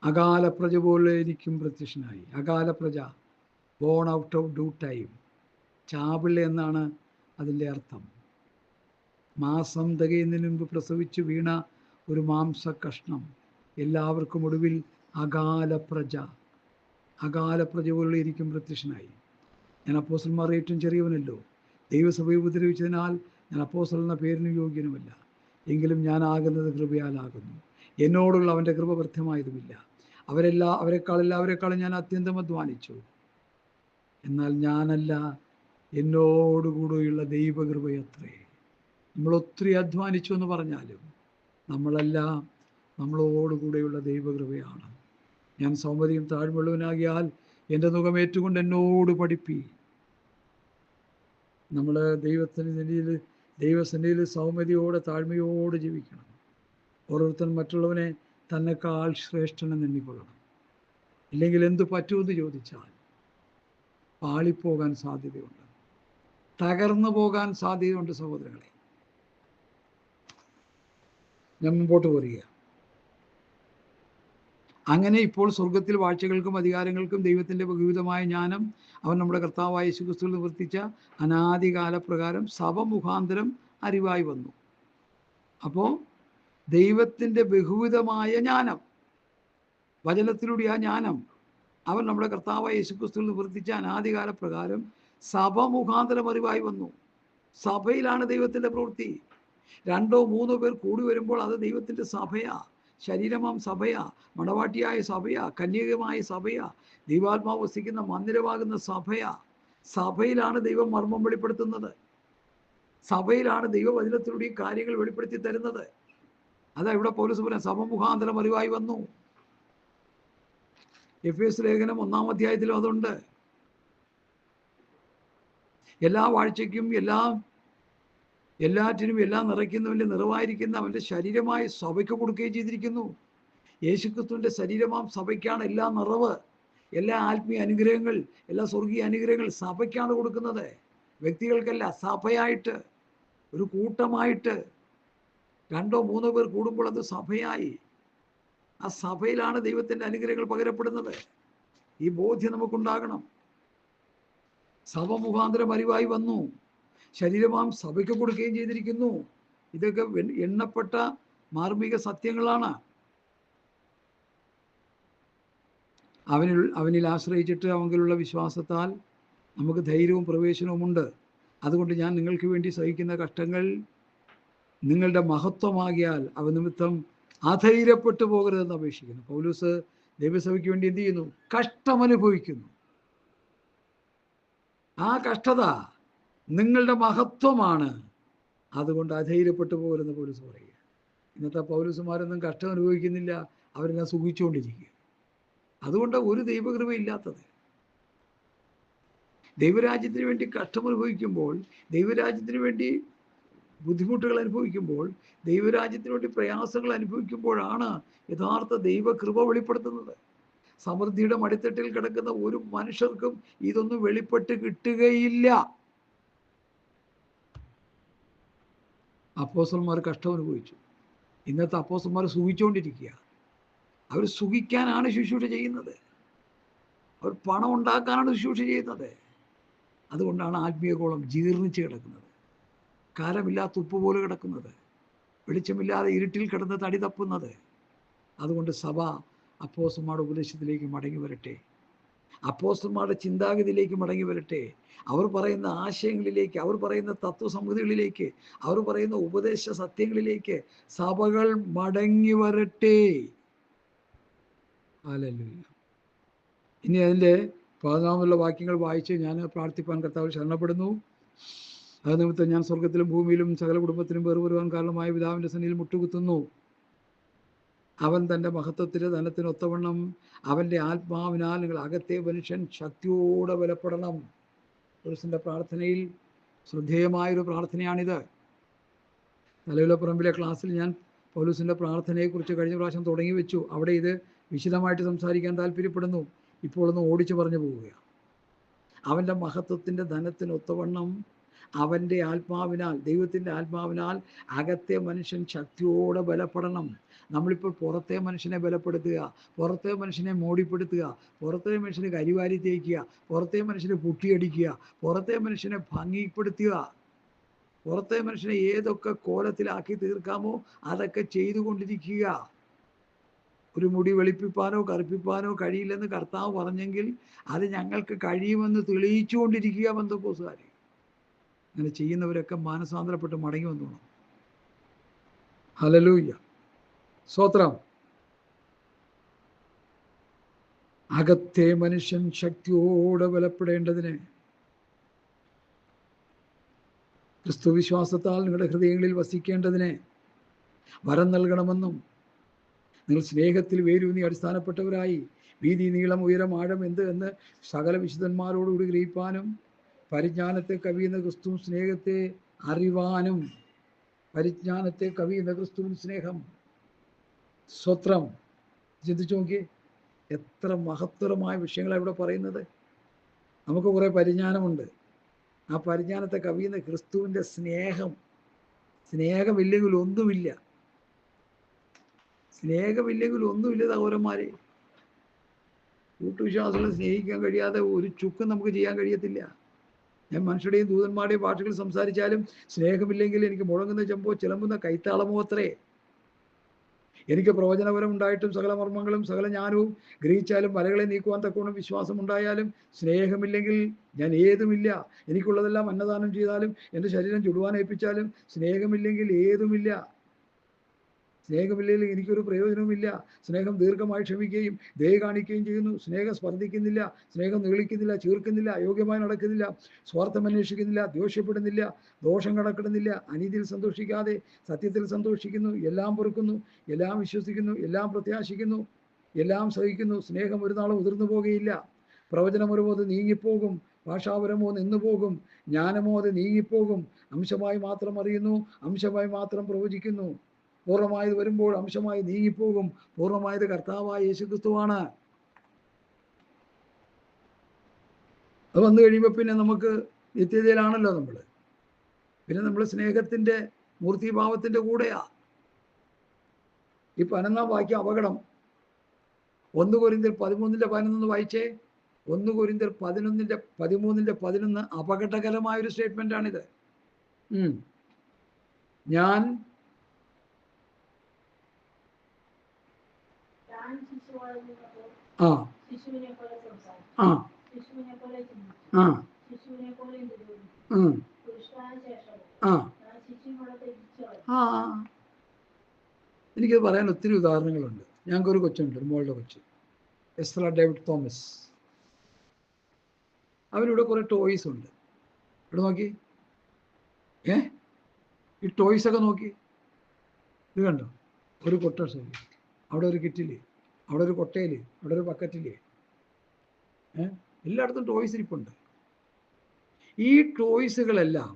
അകാല പ്രജ പോലെ എനിക്കും പ്രത്യക്ഷനായി. അകാല പ്രജ, born out of due time, ചാപിള്ള എന്നാണ് അതിൻ്റെ അർത്ഥം. മാസം തികയുന്നതിന് മുമ്പ് പ്രസവിച്ചു വീണ ഒരു മാംസ കഷ്ണം. എല്ലാവർക്കും ഒടുവിൽ അകാല പ്രജ പോലെ എനിക്കും പ്രത്യക്ഷനായി. ഞാൻ അപ്പോസ്തലന്മാർ ഏറ്റവും ചെറിയവനല്ലോ, ദൈവസഭയെ ഉപദ്രവിച്ചതിനാൽ ഞാൻ അപ്പോസ്തലൻ എന്ന പേരിന് യോഗ്യനുമല്ല. എങ്കിലും ഞാൻ ആകുന്നത് കൃപയാലാകുന്നു. എന്നോടുള്ള അവൻ്റെ കൃപ വ്യർത്ഥമായതുമില്ല. അവരെക്കാളും ഞാൻ അത്യന്തം അധ്വാനിച്ചു. എന്നാൽ ഞാനല്ല, എന്നോടുകൂടെയുള്ള ദൈവകൃപയത്രേ. നമ്മളൊത്തിരി അധ്വാനിച്ചു എന്ന് പറഞ്ഞാലും നമ്മളല്ല, നമ്മളോടുകൂടെയുള്ള ദൈവകൃപയാണ്. ഞാൻ സൗമ്യതയും താഴ്മയുള്ളവനാകിയാൽ എൻ്റെ മുഖമേറ്റുകൊണ്ട് എന്നോട് പഠിപ്പി. നമ്മൾ ദൈവസന്നിധിയിൽ സൗമ്യതയോടെ താഴ്മയോടെ ജീവിക്കണം. ഓരോരുത്തരും മറ്റുള്ളവനെ തന്നെക്കാൾ ശ്രേഷ്ഠനെന്ന് എണ്ണിക്കൊള്ളണം. ഇല്ലെങ്കിൽ എന്തു പറ്റുമെന്ന് ചോദിച്ചാൽ പാളിപ്പോകാൻ സാധ്യതയുണ്ട്, തകർന്നു പോകാൻ സാധ്യതയുണ്ട്. സഹോദരങ്ങളെ, ഞാൻ മുമ്പോട്ട് പോരുക. അങ്ങനെ ഇപ്പോൾ സ്വർഗത്തിൽ വാഴ്ചകൾക്കും അധികാരങ്ങൾക്കും ദൈവത്തിൻ്റെ ബഹുവിധമായ ജ്ഞാനം അവൻ നമ്മുടെ കർത്താവായ യേശുക്രിസ്തുവിൽ നിവർത്തിച്ച അനാദികാല പ്രകാരം സഭ മുഖാന്തരം അറിവായി വന്നു. അപ്പോൾ ദൈവത്തിൻ്റെ ബഹുവിധമായ ജ്ഞാനം, വചനത്തിലൂടെ ആ ജ്ഞാനം അവൻ നമ്മുടെ കർത്താവായ യേശുക്രിസ്തുവിൽ നിവർത്തിച്ച അനാദികാല പ്രകാരം സഭ മുഖാന്തരം അറിവായി വന്നു. സഭയിലാണ് ദൈവത്തിൻ്റെ പ്രവൃത്തി. 2 or 3 പേർ കൂടി വരുമ്പോൾ അത് ദൈവത്തിൻ്റെ സഭയാ, ശരീരമാം സഭയാ, മണവാട്ടിയായ സഭയാ, കന്യകമായ സഭയാ, ദൈവാത്മാവ് വസിക്കുന്ന മന്ദിരമാകുന്ന സഭയാ. സഭയിലാണ് ദൈവം മർമ്മം വെളിപ്പെടുത്തുന്നത്. സഭയിലാണ് ദൈവവചനത്തിലൂടെ ഈ കാര്യങ്ങൾ വെളിപ്പെടുത്തി തരുന്നത്. അതാ ഇവിടെ പൗലോസ് പറയുന്നത്, സഭ മുഖാന്തരം അറിവായി വന്നു. എഫേസ്യ ലേഖനം 1-ാം അധ്യായത്തിലും അതുണ്ട്. എല്ലാ വാഴ്ചയ്ക്കും എല്ലാറ്റിനും എല്ലാം നിറയ്ക്കുന്നവൻ്റെ നിറവായിരിക്കുന്ന അവൻ്റെ ശരീരമായ സഭയ്ക്ക് കൊടുക്കുകയും ചെയ്തിരിക്കുന്നു. യേശുക്രിസ്തുവിൻ്റെ ശരീരമാം സഭയ്ക്കാണ് എല്ലാ നിറവ്, എല്ലാ ആത്മീയ അനുഗ്രഹങ്ങൾ, എല്ലാ സ്വർഗീയ അനുഗ്രഹങ്ങൾ സഭയ്ക്കാണ് കൊടുക്കുന്നത്, വ്യക്തികൾക്കല്ല. സഭയായിട്ട്, ഒരു കൂട്ടമായിട്ട് 2 or 3 പേർ കൂടുമ്പോൾ അത് സഭയായി. ആ സഭയിലാണ് ദൈവത്തിൻ്റെ അനുഗ്രഹങ്ങൾ പകരപ്പെടുന്നത്. ഈ ബോധ്യം നമുക്കുണ്ടാകണം. സഭ മുഖാന്തരം അറിവായി വന്നു, ശരീരമാം സഭയ്ക്ക് കൊടുക്കുകയും ചെയ്തിരിക്കുന്നു. ഇതൊക്കെ എണ്ണപ്പെട്ട മാർമിക സത്യങ്ങളാണ്. അവനിൽ ആശ്രയിച്ചിട്ട് അവങ്കിലുള്ള വിശ്വാസത്താൽ നമുക്ക് ധൈര്യവും പ്രവേശനവുമുണ്ട്. അതുകൊണ്ട് ഞാൻ നിങ്ങൾക്ക് വേണ്ടി സഹിക്കുന്ന കഷ്ടങ്ങൾ നിങ്ങളുടെ മഹത്വമാകിയാൽ അവ നിമിത്തം അധൈര്യപ്പെട്ടു പോകരുതെന്ന് അപേക്ഷിക്കുന്നു. പൗലോസ് ദൈവസഭയ്ക്ക് വേണ്ടി എന്ത് ചെയ്യുന്നു? കഷ്ടമനുഭവിക്കുന്നു. ആ കഷ്ടത നിങ്ങളുടെ മഹത്വമാണ്, അതുകൊണ്ട് അധൈര്യപ്പെട്ടു പോകരുതെന്ന് പൗലോസ് പറയുക. ഇന്നത്തെ പൗലോസുമാരൊന്നും കഷ്ടം അനുഭവിക്കുന്നില്ല, അവരെല്ലാം സുഖിച്ചുകൊണ്ടിരിക്കുക. അതുകൊണ്ട് ഒരു ദൈവകൃപ ഇല്ലാത്തത്. ദൈവരാജ്യത്തിന് വേണ്ടി കഷ്ടം അനുഭവിക്കുമ്പോൾ, ദൈവരാജ്യത്തിന് വേണ്ടി ബുദ്ധിമുട്ടുകൾ അനുഭവിക്കുമ്പോൾ, ദൈവരാജ്യത്തിന് വേണ്ടി പ്രയാസങ്ങൾ അനുഭവിക്കുമ്പോഴാണ് യഥാർത്ഥ ദൈവകൃപ വെളിപ്പെടുത്തുന്നത്. സമൃദ്ധിയുടെ മടിത്തട്ടിൽ കിടക്കുന്ന ഒരു മനുഷ്യർക്കും ഇതൊന്നും വെളിപ്പെട്ട് കിട്ടുകയില്ല. അപ്പോസ്തലന്മാർ കഷ്ടം അനുഭവിച്ചു. ഇന്നത്തെ അപ്പോസ്തലന്മാർ സുഖിച്ചുകൊണ്ടിരിക്കുക. അവർ സുഖിക്കാനാണ് ശുശ്രൂഷ ചെയ്യുന്നത്, അവർ പണം ഉണ്ടാക്കാനാണ് ശുശ്രൂഷ ചെയ്യുന്നത്. അതുകൊണ്ടാണ് ആത്മീയഗോളം ജീർണിച്ച് കിടക്കുന്നത്, കാലമില്ലാത്ത ഉപ്പ് പോലെ കിടക്കുന്നത്, വെളിച്ചമില്ലാതെ ഇരുട്ടിൽ കിടന്ന് തടി തപ്പുന്നത്. അതുകൊണ്ട് സഭ അപ്പോസ്തലന്മാരുടെ ഉപദേശത്തിലേക്ക് മടങ്ങി വരട്ടെ, അപ്പോസ്തലന്മാരുടെ ചിന്താഗതിയിലേക്ക് മടങ്ങി വരട്ടെ. അവർ പറയുന്ന ആശയങ്ങളിലേക്ക്, അവർ പറയുന്ന തത്വസംഹിതകളിലേക്ക്, അവർ പറയുന്ന ഉപദേശ സത്യങ്ങളിലേക്ക് സഭകൾ മടങ്ങി വരട്ടെ. ഹല്ലേലൂയ. ഇനി അതിൻ്റെ 14 വാക്യങ്ങൾ വായിച്ച് ഞാൻ പ്രാർത്ഥിപ്പാൻ കർത്താവിൽ ശരണപ്പെടുന്നു. അത് നിമിത്തം ഞാൻ സ്വർഗത്തിലും ഭൂമിയിലും സകല കുടുംബത്തിലും വേർപെടുവാൻ കാരണമായ പിതാവിൻ്റെ സന്നിധിയിൽ മുട്ടുകുത്തുന്നു. അവൻ തൻ്റെ മഹത്വത്തിൻ്റെ ധനത്തിനൊത്തവണ്ണം അവൻ്റെ ആത്മാവിനാൽ നിങ്ങൾ അകത്തെ മനുഷ്യൻ ശക്തിയോടെ ബലപ്പെടണം. പൗലോസിൻ്റെ പ്രാർത്ഥനയിൽ ശ്രദ്ധേയമായൊരു പ്രാർത്ഥനയാണിത്. തലവിലപ്പറമ്പിലെ ക്ലാസ്സിൽ ഞാൻ പൗലോസിൻ്റെ പ്രാർത്ഥനയെക്കുറിച്ച് കഴിഞ്ഞ പ്രാവശ്യം തുടങ്ങി വെച്ചു. അവിടെ ഇത് വിശദമായിട്ട് സംസാരിക്കാൻ താല്പര്യപ്പെടുന്നു. ഇപ്പോൾ ഒന്ന് ഓടിച്ചു പറഞ്ഞു പോവുകയാണ്. അവൻ്റെ മഹത്വത്തിൻ്റെ ധനത്തിനൊത്തവണ്ണം അവൻ്റെ ആത്മാവിനാൽ, ദൈവത്തിൻ്റെ ആത്മാവിനാൽ അകത്തെ മനുഷ്യൻ ശക്തിയോടെ ബലപ്പെടണം. നമ്മളിപ്പോൾ പുറത്തെ മനുഷ്യനെ ബലപ്പെടുത്തുക, പുറത്തെ മനുഷ്യനെ മോടിപ്പെടുത്തുക, പുറത്തെ മനുഷ്യനെ കരിവാരി തേക്കുക, പുറത്തെ മനുഷ്യനെ പുട്ടിയടിക്കുക, പുറത്തെ മനുഷ്യനെ ഭംഗിപ്പെടുത്തുക, പുറത്തെ മനുഷ്യനെ ഏതൊക്കെ കോലത്തിലാക്കി തീർക്കാമോ അതൊക്കെ ചെയ്തുകൊണ്ടിരിക്കുക. ഒരു മുടി വെളുപ്പിപ്പാനോ കറുപ്പിപ്പാനോ കഴിയില്ലെന്ന് കർത്താവ് പറഞ്ഞെങ്കിൽ അത് ഞങ്ങൾക്ക് കഴിയുമെന്ന് തെളിയിച്ചുകൊണ്ടിരിക്കുക പെന്തക്കോസ്തുകാർ. അങ്ങനെ ചെയ്യുന്നവരൊക്കെ മാനസാന്തരപ്പെട്ട് മടങ്ങി വന്നോണം. ഹല്ലേലൂയ, സ്തോത്രം. അകത്തെ മനുഷ്യൻ ശക്തിയോടെ ബലപ്പെടേണ്ടതിന് ക്രിസ്തു വിശ്വാസത്താൽ നിങ്ങളുടെ ഹൃദയങ്ങളിൽ വസിക്കേണ്ടതിന് വരം നൽകണമെന്നും നിങ്ങൾ സ്നേഹത്തിൽ വേരൂന്നി അടിസ്ഥാനപ്പെട്ടവരായി വീതി നീളം ഉയരം ആഴം എന്ത് എന്ന് സകല വിശുദ്ധന്മാരോടുകൂടി ഗ്രഹിപ്പാനും പരിജ്ഞാനത്തെ കവിയുന്ന ക്രിസ്തു സ്നേഹത്തെ അറിവാനും. പരിജ്ഞാനത്തെ കവിയുന്ന ക്രിസ്തുവിൻ സ്നേഹം. സ്വത്രം. ചിന്തിച്ചു നോക്കി, എത്ര മഹത്തരമായ വിഷയങ്ങളാണ് ഇവിടെ പറയുന്നത്. നമുക്ക് കുറേ പരിജ്ഞാനമുണ്ട്. ആ പരിജ്ഞാനത്തെ കവിയുന്ന ക്രിസ്തുവിൻ്റെ സ്നേഹം. സ്നേഹമില്ലെങ്കിൽ ഒന്നുമില്ല. സ്നേഹമില്ലെങ്കിൽ ഒന്നുമില്ല സഹോദരന്മാരെ. കൂട്ടുവിശ്വാസികളെ സ്നേഹിക്കാൻ കഴിയാതെ ഒരു ചുക്കും നമുക്ക് ചെയ്യാൻ കഴിയത്തില്ല. ഞാൻ മനുഷ്യരുടെയും ദൂതന്മാരുടെയും ഭാഷകൾ സംസാരിച്ചാലും സ്നേഹമില്ലെങ്കിൽ എനിക്ക് മുഴങ്ങുന്ന ചെമ്പോ ചിലമ്പുന്ന കൈത്താളമോ അത്രേ. എനിക്ക് പ്രവചനപരം ഉണ്ടായിട്ടും സകല മർമ്മങ്ങളും സകല ജ്ഞാനവും ഗ്രഹിച്ചാലും മലകളെ നീക്കുവാൻ തക്കവണ്ണം വിശ്വാസം ഉണ്ടായാലും സ്നേഹമില്ലെങ്കിൽ ഞാൻ ഏതുമില്ല. എനിക്കുള്ളതെല്ലാം അന്നദാനം ചെയ്താലും എൻ്റെ ശരീരം ചുടുവാൻ ഏൽപ്പിച്ചാലും സ്നേഹമില്ലെങ്കിൽ ഏതുമില്ല. സ്നേഹമില്ലെങ്കിൽ എനിക്കൊരു പ്രയോജനവുമില്ല. സ്നേഹം ദീർഘമായി ക്ഷമിക്കുകയും ദയ കാണിക്കുകയും ചെയ്യുന്നു. സ്നേഹം സ്പർദ്ധിക്കുന്നില്ല, സ്നേഹം നീളിക്കുന്നില്ല, ചീർക്കുന്നില്ല, അയോഗ്യമായി നടക്കുന്നില്ല, സ്വാർത്ഥം അന്വേഷിക്കുന്നില്ല, ദ്വേഷപ്പെടുന്നില്ല, ദോഷം കണക്കിടുന്നില്ല, അനീതിയിൽ സന്തോഷിക്കാതെ സത്യത്തിൽ സന്തോഷിക്കുന്നു, എല്ലാം പൊറുക്കുന്നു, എല്ലാം വിശ്വസിക്കുന്നു, എല്ലാം പ്രത്യാശിക്കുന്നു, എല്ലാം സഹിക്കുന്നു. സ്നേഹം ഒരു നാളും ഉതിർന്നു പോകുകയില്ല. പ്രവചനമോ അത് നീങ്ങിപ്പോകും, ഭാഷാപരമോ നിന്നുപോകും, ജ്ഞാനമോ അത് നീങ്ങിപ്പോകും. അംശമായി മാത്രം അറിയുന്നു, അംശമായി മാത്രം പ്രവചിക്കുന്നു. പൂർണ്ണമായത് വരുമ്പോൾ അംശമായി നീങ്ങിപ്പോകും. പൂർണ്ണമായത് കർത്താവായ യേശുക്രിസ്തുവാണ്. അത് വന്നു കഴിയുമ്പോൾ പിന്നെ നമുക്ക് നിത്യതയിലാണല്ലോ നമ്മൾ. പിന്നെ നമ്മൾ സ്നേഹത്തിൻ്റെ മൂർത്തിഭാവത്തിൻ്റെ കൂടെയാ. ഈ 11 വാക്യം അപകടം. 1 കൊരിന്ത്യർ 13:11 വായിച്ചേ. 1 കൊരിന്ത്യർ 13:11 അപകടകരമായൊരു സ്റ്റേറ്റ്മെൻ്റാണിത്. ഞാൻ എനിക്കത് പറയാൻ ഒത്തിരി ഉദാഹരണങ്ങളുണ്ട്. ഞങ്ങൾക്കൊരു കൊച്ചുണ്ട്, ഒരു മോളുടെ കൊച്ച്, എസ്തർ ഡേവിഡ് തോമസ്. അവരിവിടെ കുറേ ടോയ്സ് ഉണ്ട്. ഇവിടെ നോക്കി, ഈ ടോയ്സൊക്കെ നോക്കി. ഇത് കണ്ടോ? ഒരു കൊട്ട, അവിടെ ഒരു കിറ്റില്, അവിടെ ഒരു കൊട്ടയിൽ, അവിടെ ഒരു ബക്കറ്റില്, എല്ലായിടത്തും ടോയ്സ് ഇരിപ്പുണ്ട്. ഈ ടോയ്സുകളെല്ലാം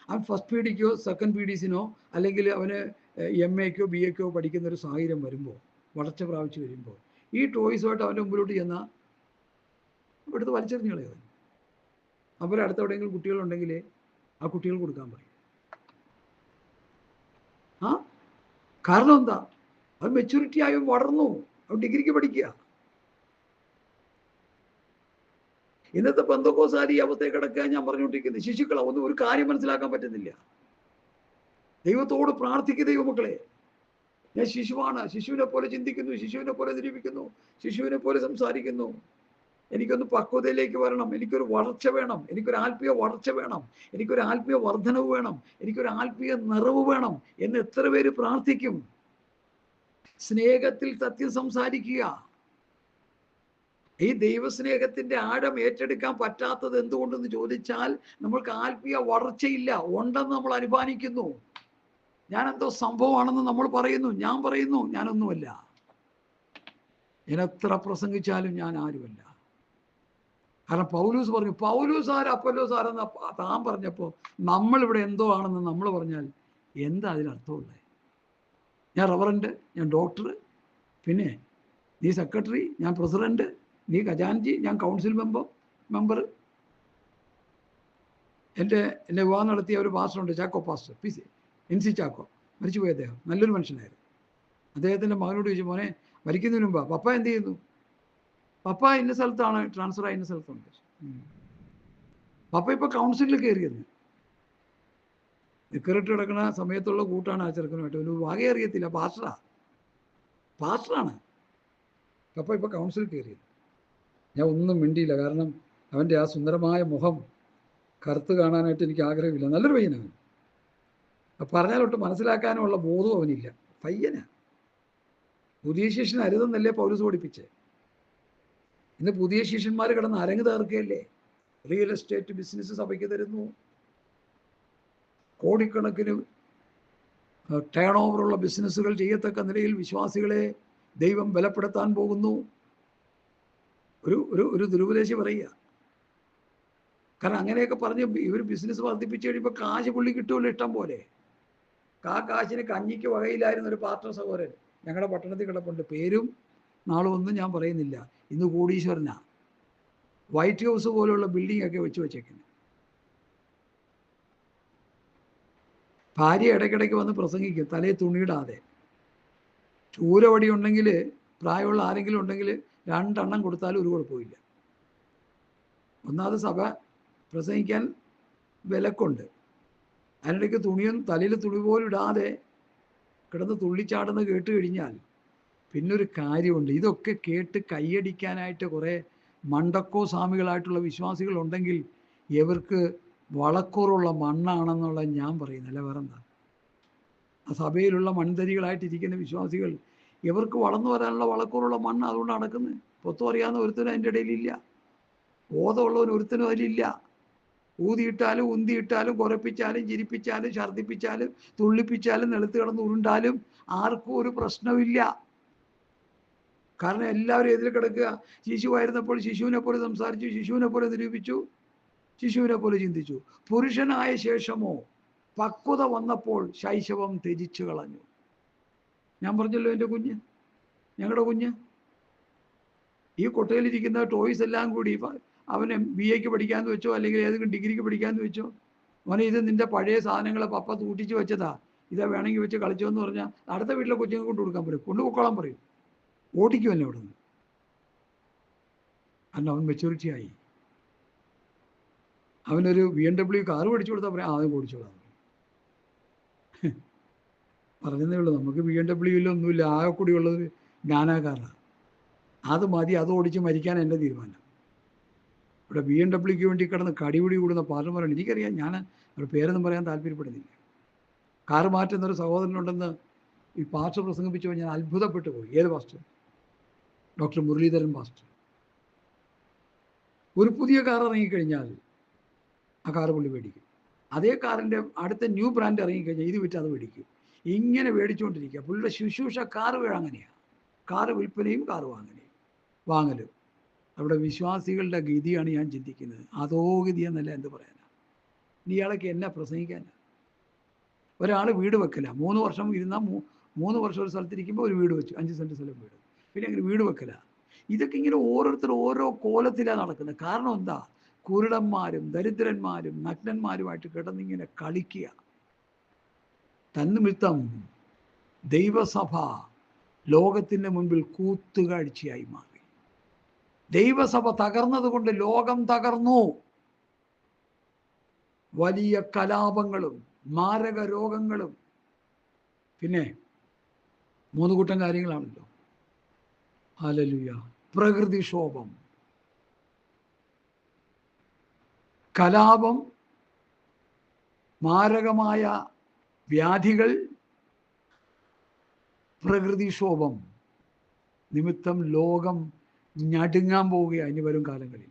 അവൻ ഫസ്റ്റ് പി ഡിക്കോ സെക്കൻഡ് പി ഡി സിനോ അല്ലെങ്കിൽ അവന് MAക്കോ BAക്കോ പഠിക്കുന്ന ഒരു സാഹചര്യം വരുമ്പോൾ, വളർച്ച പ്രാപിച്ച് വരുമ്പോൾ, ഈ ടോയ്സുമായിട്ട് അവൻ്റെ മുമ്പിലോട്ട് ചെന്നാൽ എടുത്ത് വലിച്ചെറിഞ്ഞ് കളയും. അവരെ അടുത്ത് എവിടെയെങ്കിലും കുട്ടികളുണ്ടെങ്കിൽ ആ കുട്ടികൾ കൊടുക്കാൻ പറയും. കാരണം എന്താ? അവൻ മെച്യൂരിറ്റി ആയി വളർന്നു, അവൻ ഡിഗ്രിക്ക് പഠിക്കുക. ഇന്നത്തെ പെന്തക്കോസ്തുകാർ ഈ അവസ്ഥയെ കിടക്കുക. ഞാൻ പറഞ്ഞുകൊണ്ടിരിക്കുന്നത് ശിശുക്കളെ ഒന്നും ഒരു കാര്യം മനസ്സിലാക്കാൻ പറ്റുന്നില്ല. ദൈവത്തോട് പ്രാർത്ഥിക്കുക ദൈവമക്കളെ. ഞാൻ ശിശുവാണ്, ശിശുവിനെ പോലെ ചിന്തിക്കുന്നു, ശിശുവിനെ പോലെ നിരൂപിക്കുന്നു, ശിശുവിനെ പോലെ സംസാരിക്കുന്നു. എനിക്കൊന്ന് പക്വതയിലേക്ക് വരണം, എനിക്കൊരു വളർച്ച വേണം, എനിക്കൊരു ആത്മീയ വളർച്ച വേണം, എനിക്കൊരു ആത്മീയ വർധനവ് വേണം, എനിക്കൊരു ആത്മീയ നിറവ് വേണം എന്ന് എത്ര പേര് പ്രാർത്ഥിക്കും? സ്നേഹത്തിൽ സത്യം സംസാരിക്കുക. ഈ ദൈവസ്നേഹത്തിന്റെ ആഴം ഏറ്റെടുക്കാൻ പറ്റാത്തത് എന്തുകൊണ്ടെന്ന് ചോദിച്ചാൽ നമ്മൾക്ക് ആത്മീയ വളർച്ചയില്ല. ഉണ്ടെന്ന് നമ്മൾ അനുമാനിക്കുന്നു. ഞാൻ എന്തോ സംഭവമാണെന്ന് നമ്മൾ പറയുന്നു. ഞാൻ പറയുന്നു ഞാനൊന്നുമല്ല. ഞാൻ എത്ര പ്രസംഗിച്ചാലും ഞാൻ ആരുമല്ല. കാരണം പൗലൂസ് പറഞ്ഞു, പൗലൂസ് ആര് അപ്പൊല്ലോസ് ആരെന്ന് താൻ പറഞ്ഞപ്പോൾ നമ്മളിവിടെ എന്തോ ആണെന്ന് നമ്മൾ പറഞ്ഞാൽ എന്താ അതിനർത്ഥമുള്ളത്? ഞാൻ റവറൻറ്റ്, ഞാൻ ഡോക്ടർ, പിന്നെ നീ സെക്രട്ടറി, ഞാൻ പ്രസിഡന്റ്, നീ ഖജാൻജി, ഞാൻ കൗൺസിൽ മെമ്പർ. എന്നെ വിവാഹം നടത്തിയ ഒരു പാസ്റ്ററുണ്ട്, ചാക്കോ പാസ്റ്റർ, NC ചാക്കോ, മരിച്ചുപോയി അദ്ദേഹം. നല്ലൊരു മനുഷ്യനായിരുന്നു. അദ്ദേഹത്തിൻ്റെ മകനോട് ചോദിച്ചു, മോനെ മരിക്കുന്നതിന് മുമ്പ് പപ്പ എന്ത് ചെയ്യുന്നു? പപ്പ ഇന്ന സ്ഥലത്താണ് ട്രാൻസ്ഫർ ആയ, ഇന്ന സ്ഥലത്തുണ്ട്. പപ്പ ഇപ്പോൾ കൗൺസിലിൽ കയറിയത്. നിക്കറിട്ട് കിടക്കുന്ന സമയത്തുള്ള കൂട്ടാണ് ആ ചെറുക്കനുമായിട്ട്. ഒരു വാകെ അറിയത്തില്ല, പാസ്റ്ററാണ്. പപ്പ ഇപ്പോൾ കൗൺസിലിൽ കയറിയത്. ഞാൻ ഒന്നും മിണ്ടിയില്ല, കാരണം അവൻ്റെ ആ സുന്ദരമായ മുഖം കറുത്ത് കാണാനായിട്ട് എനിക്ക് ആഗ്രഹമില്ല. നല്ലൊരു പയ്യനാണ്. പറഞ്ഞാലൊട്ട് മനസ്സിലാക്കാനുള്ള ബോധവും അവനില്ല. പയ്യനാ. പുതിയ ശിഷ്യൻ അരുതെന്നല്ലേ പൗലോസ് പഠിപ്പിച്ചേ. ഇന്ന് പുതിയ ശിഷ്യന്മാർ കിടന്ന് അരങ്ങ് തകർക്കുകയല്ലേ. റിയൽ എസ്റ്റേറ്റ് ബിസിനസ് സഭയ്ക്ക് തരുന്നു, കോടിക്കണക്കിന് ടേൺ ഓവറുള്ള ബിസിനസ്സുകൾ ചെയ്യത്തക്ക നിലയിൽ വിശ്വാസികളെ ദൈവം ബലപ്പെടുത്താൻ പോകുന്നു. ഒരു ദുരുപദേശി പറയുക. കാരണം അങ്ങനെയൊക്കെ പറഞ്ഞ് ഇവർ ബിസിനസ് വർദ്ധിപ്പിച്ചു കഴിയുമ്പോൾ കാശ് പുള്ളി കിട്ടുമല്ലോ ഇഷ്ടം പോലെ. കാശിന് കഞ്ഞിക്ക് വകയിലായിരുന്ന ഒരു പാർട്ണർ സഹോദരൻ ഞങ്ങളുടെ പട്ടണത്തിൽ കിടപ്പുണ്ട്. പേരും നാളും ഒന്നും ഞാൻ പറയുന്നില്ല. ഇന്ന് കോടീശ്വരനാ. വൈറ്റ് ഹൗസ് പോലുള്ള ബിൽഡിംഗ് ഒക്കെ വെച്ചേക്കുന്നത്. ഭാര്യ ഇടയ്ക്കിടയ്ക്ക് വന്ന് പ്രസംഗിക്കും, തലയിൽ തുണിയിടാതെ. ചൂരവടി ഉണ്ടെങ്കിൽ, പ്രായമുള്ള ആരെങ്കിലും ഉണ്ടെങ്കിൽ 2 എണ്ണം കൊടുത്താലും ഒരു കുഴപ്പമില്ല. ഒന്നാമത് സഭ പ്രസംഗിക്കാൻ വിലക്കുണ്ട്. അതിനിടയ്ക്ക് തലയിൽ തുണി പോലും ഇടാതെ കിടന്ന് തുള്ളിച്ചാടുന്ന കേട്ട് കഴിഞ്ഞാൽ പിന്നൊരു കാര്യമുണ്ട്. ഇതൊക്കെ കേട്ട് കൈയടിക്കാനായിട്ട് കുറേ മണ്ടക്കോ സ്വാമികളായിട്ടുള്ള വിശ്വാസികൾ ഉണ്ടെങ്കിൽ ഇവർക്ക് വളക്കൂറുള്ള മണ്ണാണെന്നുള്ള ഞാൻ പറയുന്നില്ല, വേറെന്താ. ആ സഭയിലുള്ള മൺതരികളായിട്ടിരിക്കുന്ന വിശ്വാസികൾ ഇവർക്ക് വളർന്നു വരാനുള്ള വളക്കൂറുള്ള മണ്ണ് അതുകൊണ്ട് നടക്കുന്നത്. പൊത്തും അറിയാവുന്ന ഒരുത്തനും അതിൻ്റെ ഇടയിലില്ല. ബോധമുള്ളവൻ ഒരുത്തനും അതിലില്ല. ഊതിയിട്ടാലും ഉന്തിയിട്ടാലും കുറപ്പിച്ചാലും ചിരിപ്പിച്ചാലും ഛർദ്ദിപ്പിച്ചാലും തുള്ളിപ്പിച്ചാലും നിലത്ത് കിടന്ന് ഉരുണ്ടാലും ആർക്കും ഒരു പ്രശ്നമില്ല. കാരണം എല്ലാവരും എതിൽ കിടക്കുക. ശിശുവായിരുന്നപ്പോൾ ശിശുവിനെ പോലെ സംസാരിച്ചു, ശിശുവിനെ പോലെ നിരൂപിച്ചു, ശിശുവിനെ പോലെ ചിന്തിച്ചു. പുരുഷനായ ശേഷമോ പക്വത വന്നപ്പോൾ ശൈശവം ത്യജിച്ചു കളഞ്ഞു. ഞാൻ പറഞ്ഞല്ലോ, എൻ്റെ കുഞ്ഞ്, ഞങ്ങളുടെ കുഞ്ഞ് ഈ കൊട്ടയിലിരിക്കുന്ന ടോയ്സ് എല്ലാം കൂടി അവനെ BA പഠിക്കാമെന്ന് വെച്ചോ, അല്ലെങ്കിൽ ഏതെങ്കിലും ഡിഗ്രിക്ക് പഠിക്കാമെന്ന് വെച്ചോ. അവനെ ഇത് നിന്റെ പഴയ സാധനങ്ങളെ പപ്പ തൂട്ടിച്ച് വെച്ചതാ, ഇതാ വേണമെങ്കിൽ വെച്ച് കളിച്ചോ എന്ന് പറഞ്ഞാൽ അടുത്ത വീട്ടിലെ കൊച്ചുങ്ങൾക്ക് കൊണ്ട് കൊടുക്കാൻ പറയും, കൊണ്ടുപോക്കോളാൻ പറയും. ഓടിക്കുമല്ലോ അവിടെ നിന്ന്. കാരണം അവൻ മെച്യൂരിറ്റി ആയി. അവനൊരു BMW കാറ് പഠിച്ചു കൊടുത്താൽ പറയാം, അവൻ ഓടിച്ചോളാം. പറഞ്ഞതേ ഉള്ളൂ. നമുക്ക് BMW ഒന്നുമില്ല, ആകെ കൂടിയുള്ളത് ജ്ഞാനാകാറാണ്. അത് മതി, അത് ഓടിച്ച് മരിക്കാൻ എൻ്റെ തീരുമാനം. ഇവിടെ BMWക്ക് വേണ്ടി കിടന്ന് കടിപിടി കൂടുന്ന പാർലമാരാണ്. എനിക്കറിയാം, ഞാൻ അവരുടെ പേരൊന്നും പറയാൻ താല്പര്യപ്പെടുന്നില്ല. കാറ് മാറ്റുന്നൊരു സഹോദരനുണ്ടെന്ന് ഈ പാസ്റ്റർ പ്രസംഗിപ്പിച്ചപ്പോൾ ഞാൻ അത്ഭുതപ്പെട്ടു പോയി. ഏത് പാസ്റ്റർ? Doctor Muraleedharan pastor. ഒരു പുതിയ കാർ ഇറങ്ങിക്കഴിഞ്ഞാൽ ആ കാറ് പുള്ളി മേടിക്കും. അതേ കാറിൻ്റെ അടുത്ത ന്യൂ ബ്രാൻഡ് ഇറങ്ങിക്കഴിഞ്ഞാൽ ഇത് വിറ്റ് അത് മേടിക്കും. ഇങ്ങനെ മേടിച്ചുകൊണ്ടിരിക്കുക. പുള്ളിയുടെ ശുശ്രൂഷ കാറ് അങ്ങനെയാണ്. കാറ് വിൽപ്പനയും കാറ് വാങ്ങലും. അവിടെ വിശ്വാസികളുടെ ഗതിയാണ് ഞാൻ ചിന്തിക്കുന്നത്. അതോ ഗതി എന്നല്ല, എന്ത് പറയാനാണ്. ഇയാളൊക്കെ എന്നാ പ്രസംഗിക്കാനാണ്? ഒരാൾ വീട് വെക്കല, 3 വർഷം ഇരുന്നാൽ 3 വർഷം ഒരു സ്ഥലത്തിരിക്കുമ്പോൾ ഒരു വീട് വെച്ചു, 5 സെൻറ്റ് സ്ഥലം വീട്, പിന്നെ അങ്ങനെ വീട് വെക്കല. ഇതൊക്കെ ഇങ്ങനെ ഓരോരുത്തർ ഓരോ കോലത്തിലാണ് നടക്കുന്നത്. കാരണം എന്താ? കുരുടന്മാരും ദരിദ്രന്മാരും നഗ്നന്മാരുമായിട്ട് കിടന്നിങ്ങനെ കളിക്കുക. തന്നിമിത്തം ദൈവസഭ ലോകത്തിൻ്റെ മുൻപിൽ കൂത്തുകാഴ്ചയായി മാറി. ദൈവസഭ തകർന്നത് കൊണ്ട് ലോകം തകർന്നു. വലിയ കലാപങ്ങളും മാരക രോഗങ്ങളും, പിന്നെ 3 കൂട്ടം കാര്യങ്ങളാണല്ലോ. ഹല്ലേലൂയ. പ്രകൃതിക്ഷോഭം, കലാപം, മാരകമായ വ്യാധികൾ, പ്രകൃതിക്ഷോഭം നിമിത്തം ലോകം ഞടുങ്ങാൻ പോവുകയാണ് ഇനി വരും കാലങ്ങളിൽ.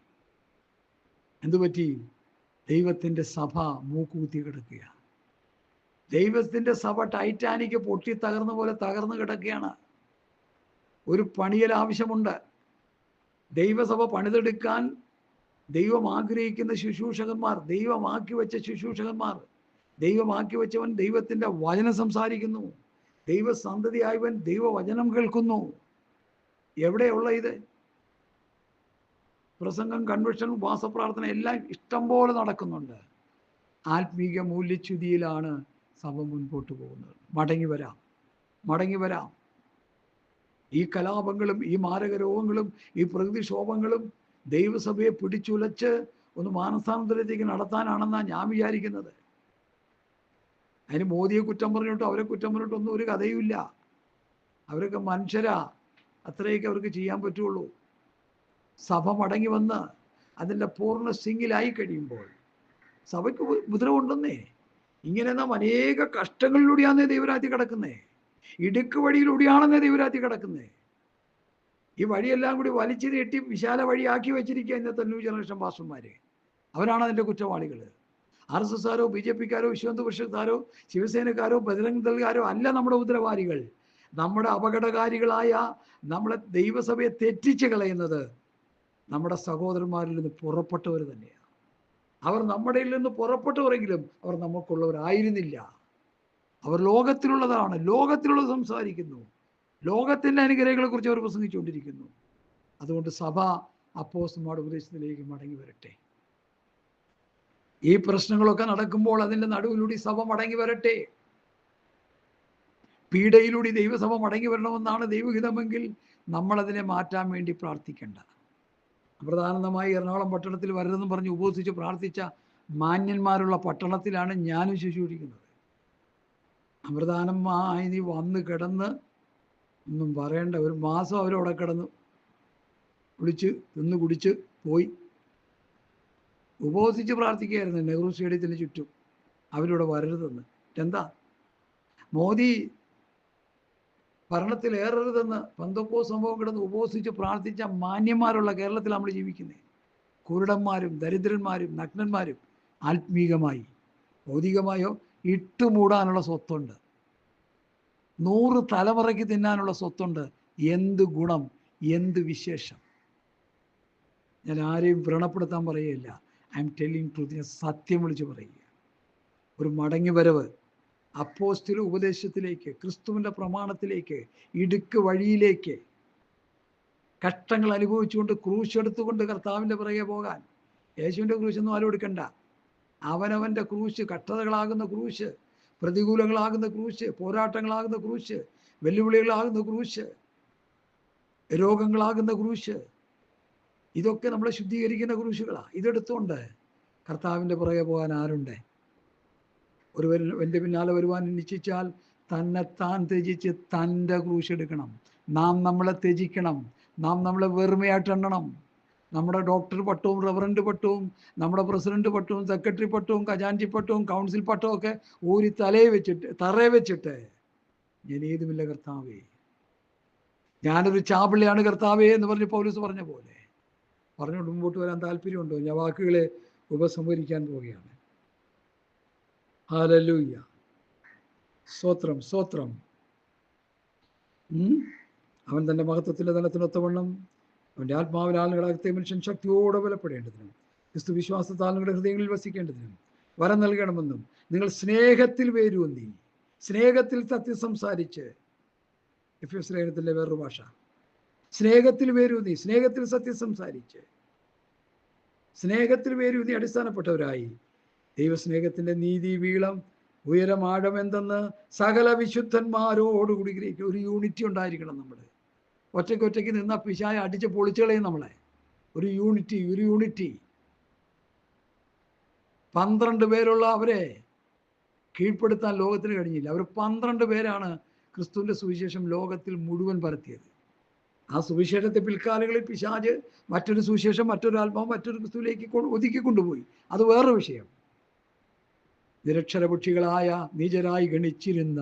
എന്തുപറ്റി? ദൈവത്തിൻ്റെ സഭ മൂക്കുകുത്തി കിടക്കുക. ദൈവത്തിൻ്റെ സഭ ടൈറ്റാനിക് പൊട്ടി തകർന്ന പോലെ തകർന്നു കിടക്കുകയാണ്. ഒരു പണിയൽ ആവശ്യമുണ്ട്. ദൈവസഭ പണിതെടുക്കാൻ ദൈവം ആഗ്രഹിക്കുന്ന ശുശ്രൂഷകന്മാർ, ദൈവമാക്കി വെച്ച ശുശ്രൂഷകന്മാർ, ദൈവമാക്കി വെച്ചവൻ ദൈവത്തിൻ്റെ വചനം സംസാരിക്കുന്നു, ദൈവസന്തതിയായവൻ ദൈവവചനം കേൾക്കുന്നു. എവിടെയുള്ള ഇത്? പ്രസംഗം, കൺവെൻഷൻ, ഉപവാസപ്രാർത്ഥന എല്ലാം ഇഷ്ടം പോലെ നടക്കുന്നുണ്ട്. ആത്മീക മൂല്യച്യുതിയിലാണ് സഭ മുൻപോട്ട് പോകുന്നത്. മടങ്ങി വരാം. ഈ കലാപങ്ങളും ഈ മാരക രോഗങ്ങളും ഈ പ്രകൃതിക്ഷോഭങ്ങളും ദൈവസഭയെ പിടിച്ചുലച്ച് ഒന്ന് മാനസാന്തരത്തേക്ക് നടത്താനാണെന്നാണ് ഞാൻ വിചാരിക്കുന്നത്. അതിന് മോദിയെ കുറ്റം പറഞ്ഞിട്ടോ അവരെ കുറ്റം പറഞ്ഞിട്ടൊന്നും ഒരു കഥയുമില്ല. അവരൊക്കെ മനുഷ്യരാ, അത്രയൊക്കെ അവർക്ക് ചെയ്യാൻ പറ്റുള്ളൂ. സഭ മടങ്ങി വന്ന് അതിൻ്റെ പൂർണ്ണ സിംഗിലായി കഴിയുമ്പോൾ സഭയ്ക്ക് ഉപദ്രവമുണ്ടെന്നേ. ഇങ്ങനെ നാം അനേക കഷ്ടങ്ങളിലൂടെയാണേ ദൈവരാജ്യത്തിൽ കിടക്കുന്നേ, ഇടുക്ക് വഴിയിലൂടെയാണെന്നേ ദൈവരാജ്യത്തിൽ കിടക്കുന്നേ. ഈ വഴിയെല്ലാം കൂടി വലിച്ചു നീട്ടി വിശാല വഴിയാക്കി വെച്ചിരിക്കുക ഇന്നത്തെ ന്യൂ ജനറേഷൻ പാസ്റ്റർമാര്. അവരാണ് അതിൻ്റെ കുറ്റവാളികൾ. RSSകാരോ BJPക്കാരോ വിശ്വഹിന്ദു പരിഷത്തുകാരോ ശിവസേനക്കാരോ ബജരംഗ് ദൾകാരോ അല്ല നമ്മുടെ ഉത്തരവാദികൾ. നമ്മുടെ അപകടകാരികളായ നമ്മളെ ദൈവസഭയെ തെറ്റിച്ച് കളയുന്നത് നമ്മുടെ സഹോദരന്മാരിൽ നിന്ന് പുറപ്പെട്ടവർ തന്നെയാണ്. അവർ നമ്മുടെ നിന്ന് പുറപ്പെട്ടവരെങ്കിലും അവർ നമുക്കുള്ളവരായിരുന്നില്ല. അവർ ലോകത്തിലുള്ളതാണ്, ലോകത്തിലുള്ളത് സംസാരിക്കുന്നു, ലോകത്തിൻ്റെ അനുഗ്രഹങ്ങളെ കുറിച്ച് അവർ പ്രസംഗിച്ചുകൊണ്ടിരിക്കുന്നു. അതുകൊണ്ട് സഭ അപ്പോസ്തലന്മാരുടെ ഉപദേശത്തിലേക്ക് മടങ്ങി വരട്ടെ. ഈ പ്രശ്നങ്ങളൊക്കെ നടക്കുമ്പോൾ അതിൻ്റെ നടുവിലൂടെ സഭ മടങ്ങി വരട്ടെ. പീഡയിലൂടെ ദൈവസഭ മടങ്ങി വരണമെന്നാണ് ദൈവഹിതമെങ്കിൽ നമ്മളതിനെ മാറ്റാൻ വേണ്ടി പ്രാർത്ഥിക്കേണ്ട. പ്രധാനമായി എറണാകുളം പട്ടണത്തിൽ വരരുതെന്ന് പറഞ്ഞ് ഉപവസിച്ച് പ്രാർത്ഥിച്ച മാന്യന്മാരുള്ള പട്ടണത്തിലാണ് ഞാനും ശുശ്രൂഷിക്കുന്നത്. അമൃതാനമായി നീ വന്ന് കിടന്ന് ഒന്നും പറയേണ്ട, ഒരു മാസം അവരവിടെ കിടന്നു കുടിച്ച് തിന്ന് കുടിച്ച് പോയി ഉപവസിച്ച് പ്രാർത്ഥിക്കുകയായിരുന്നു നെഹ്റു സ്റ്റേഡിയത്തിന് ചുറ്റും. അവരിവിടെ വരരുതെന്ന്. എന്താ മോദി ഭരണത്തിൽ ഏറരുതെന്ന് പെന്തക്കോസ്ത് സംഭവം കിടന്ന് ഉപവസിച്ച് പ്രാർത്ഥിച്ച മാന്യന്മാരുള്ള കേരളത്തിൽ നമ്മൾ ജീവിക്കുന്നത്. കുരുടന്മാരും ദരിദ്രന്മാരും നഗ്നന്മാരും ആത്മീകമായി ഭൗതികമായോ ഇട്ടുമൂടാനുള്ള സ്വത്തുണ്ട്. 100 തലമുറയ്ക്ക് തിന്നാനുള്ള സ്വത്തുണ്ട്. എന്ത് ഗുണം, എന്ത് വിശേഷം. ഞാൻ ആരെയും വ്രണപ്പെടുത്താൻ പറയുകയില്ല. I M telling truth. ഞാൻ സത്യം വിളിച്ച് പറയുക. ഒരു മടങ്ങി വരവ് അപ്പോസ്തല ഉപദേശത്തിലേക്ക്, ക്രിസ്തുവിൻ്റെ പ്രമാണത്തിലേക്ക്, ഇടുക്ക് വഴിയിലേക്ക്, കഷ്ടങ്ങൾ അനുഭവിച്ചുകൊണ്ട് ക്രൂശ് എടുത്തുകൊണ്ട് കർത്താവിൻ്റെ പിറകെ പോകാൻ. യേശുവിൻ്റെ ക്രൂശൊന്നും ആരും എടുക്കണ്ട. അവനവൻ്റെ ക്രൂശ്, കഷ്ടതകളാകുന്ന ക്രൂശ്, പ്രതികൂലങ്ങളാകുന്ന ക്രൂശ്, പോരാട്ടങ്ങളാകുന്ന ക്രൂശ്, വെല്ലുവിളികളാകുന്ന ക്രൂശ്, രോഗങ്ങളാകുന്ന ക്രൂശ്, ഇതൊക്കെ നമ്മളെ ശുദ്ധീകരിക്കുന്ന ക്രൂശുകളാണ്. ഇതെടുത്തുകൊണ്ട് കർത്താവിൻ്റെ പുറകെ പോകാൻ ആരുണ്ട്? ഒരുവൻ എൻ്റെ പിന്നാലെ വരുവാൻ നിശ്ചയിച്ചാൽ തന്നെത്താൻ ത്യജിച്ച് തൻ്റെ ക്രൂശ് എടുക്കണം. നാം നമ്മളെ ത്യജിക്കണം. നാം നമ്മളെ വെറുമയായിട്ട് എണ്ണണം. നമ്മുടെ ഡോക്ടർ പട്ടവും റവറൻറ്റ് പട്ടവും നമ്മുടെ പ്രസിഡന്റ് പട്ടവും സെക്രട്ടറി പട്ടവും ഖജാൻജി പട്ടവും കൗൺസിൽ പട്ടവും ഒക്കെ ഊരി തറയെ വെച്ചിട്ട് ഞാൻ ഏതുമില്ല കർത്താവേ, ഞാനൊരു ചാപിള്ളയാണ് കർത്താവേ എന്ന് പറഞ്ഞ് പൗലോസ് പറഞ്ഞ പോലെ പറഞ്ഞുകൊണ്ട് മുമ്പോട്ട് വരാൻ താല്പര്യമുണ്ടോ? ഞാൻ വാക്കുകളെ ഉപസംഹരിക്കാൻ പോവുകയാണ്. ഹല്ലേലൂയ. സ്തോത്രം, സ്തോത്രം. അവൻ തൻ്റെ മഹത്വത്തിൻ്റെ തലത്തിനൊത്തവണ്ണം അവൻ്റെ ആത്മാവിനാൽ നിങ്ങളുടെ മനുഷ്യൻ ശക്തിയോടെ ബലപ്പെടേണ്ടതിനും ക്രിസ്തു വിശ്വാസത്താൽ നിങ്ങളുടെ ഹൃദയങ്ങളിൽ വസിക്കേണ്ടതിനും വരം നൽകണമെന്നും നിങ്ങൾ സ്നേഹത്തിൽ വേരൂന്നി, സ്നേഹത്തിൽ സത്യം സംസാരിച്ച്, എഫെസ്യ ലേഖനത്തിലെ വേറൊരു ഭാഷ, സ്നേഹത്തിൽ വേരൂന്നി, സ്നേഹത്തിൽ സത്യം സംസാരിച്ച്, സ്നേഹത്തിൽ വേരൂന്നി അടിസ്ഥാനപ്പെട്ടവരായി ദൈവസ്നേഹത്തിൻ്റെ നീതി വീളം ഉയരം ആഴം എന്തെന്ന് സകല വിശുദ്ധന്മാരോടുകൂടി ഗ്രഹിക്കുക. ഒരു യൂണിറ്റി ഉണ്ടായിരിക്കണം. നമ്മൾ ഒറ്റയ്ക്ക് നിന്ന പിശാച് അടിച്ച് പൊളിച്ചുകളയും നമ്മളെ. ഒരു യൂണിറ്റി 12 പേരുള്ള അവരെ കീഴ്പ്പെടുത്താൻ ലോകത്തിന് കഴിഞ്ഞില്ല. അവർ 12 പേരാണ് ക്രിസ്തുവിൻ്റെ സുവിശേഷം ലോകത്തിൽ മുഴുവൻ പരത്തിയത്. ആ സുവിശേഷത്തെ പിൽക്കാലങ്ങളിൽ പിശാച് മറ്റൊരു സുവിശേഷം, മറ്റൊരു ആത്മാവ്, മറ്റൊരു ക്രിസ്തുവിലേക്ക് ഒതുക്കി കൊണ്ടുപോയി. അത് വേറൊരു വിഷയം. നിരക്ഷരപക്ഷികളായ നീചരായി ഗണിച്ചിരുന്ന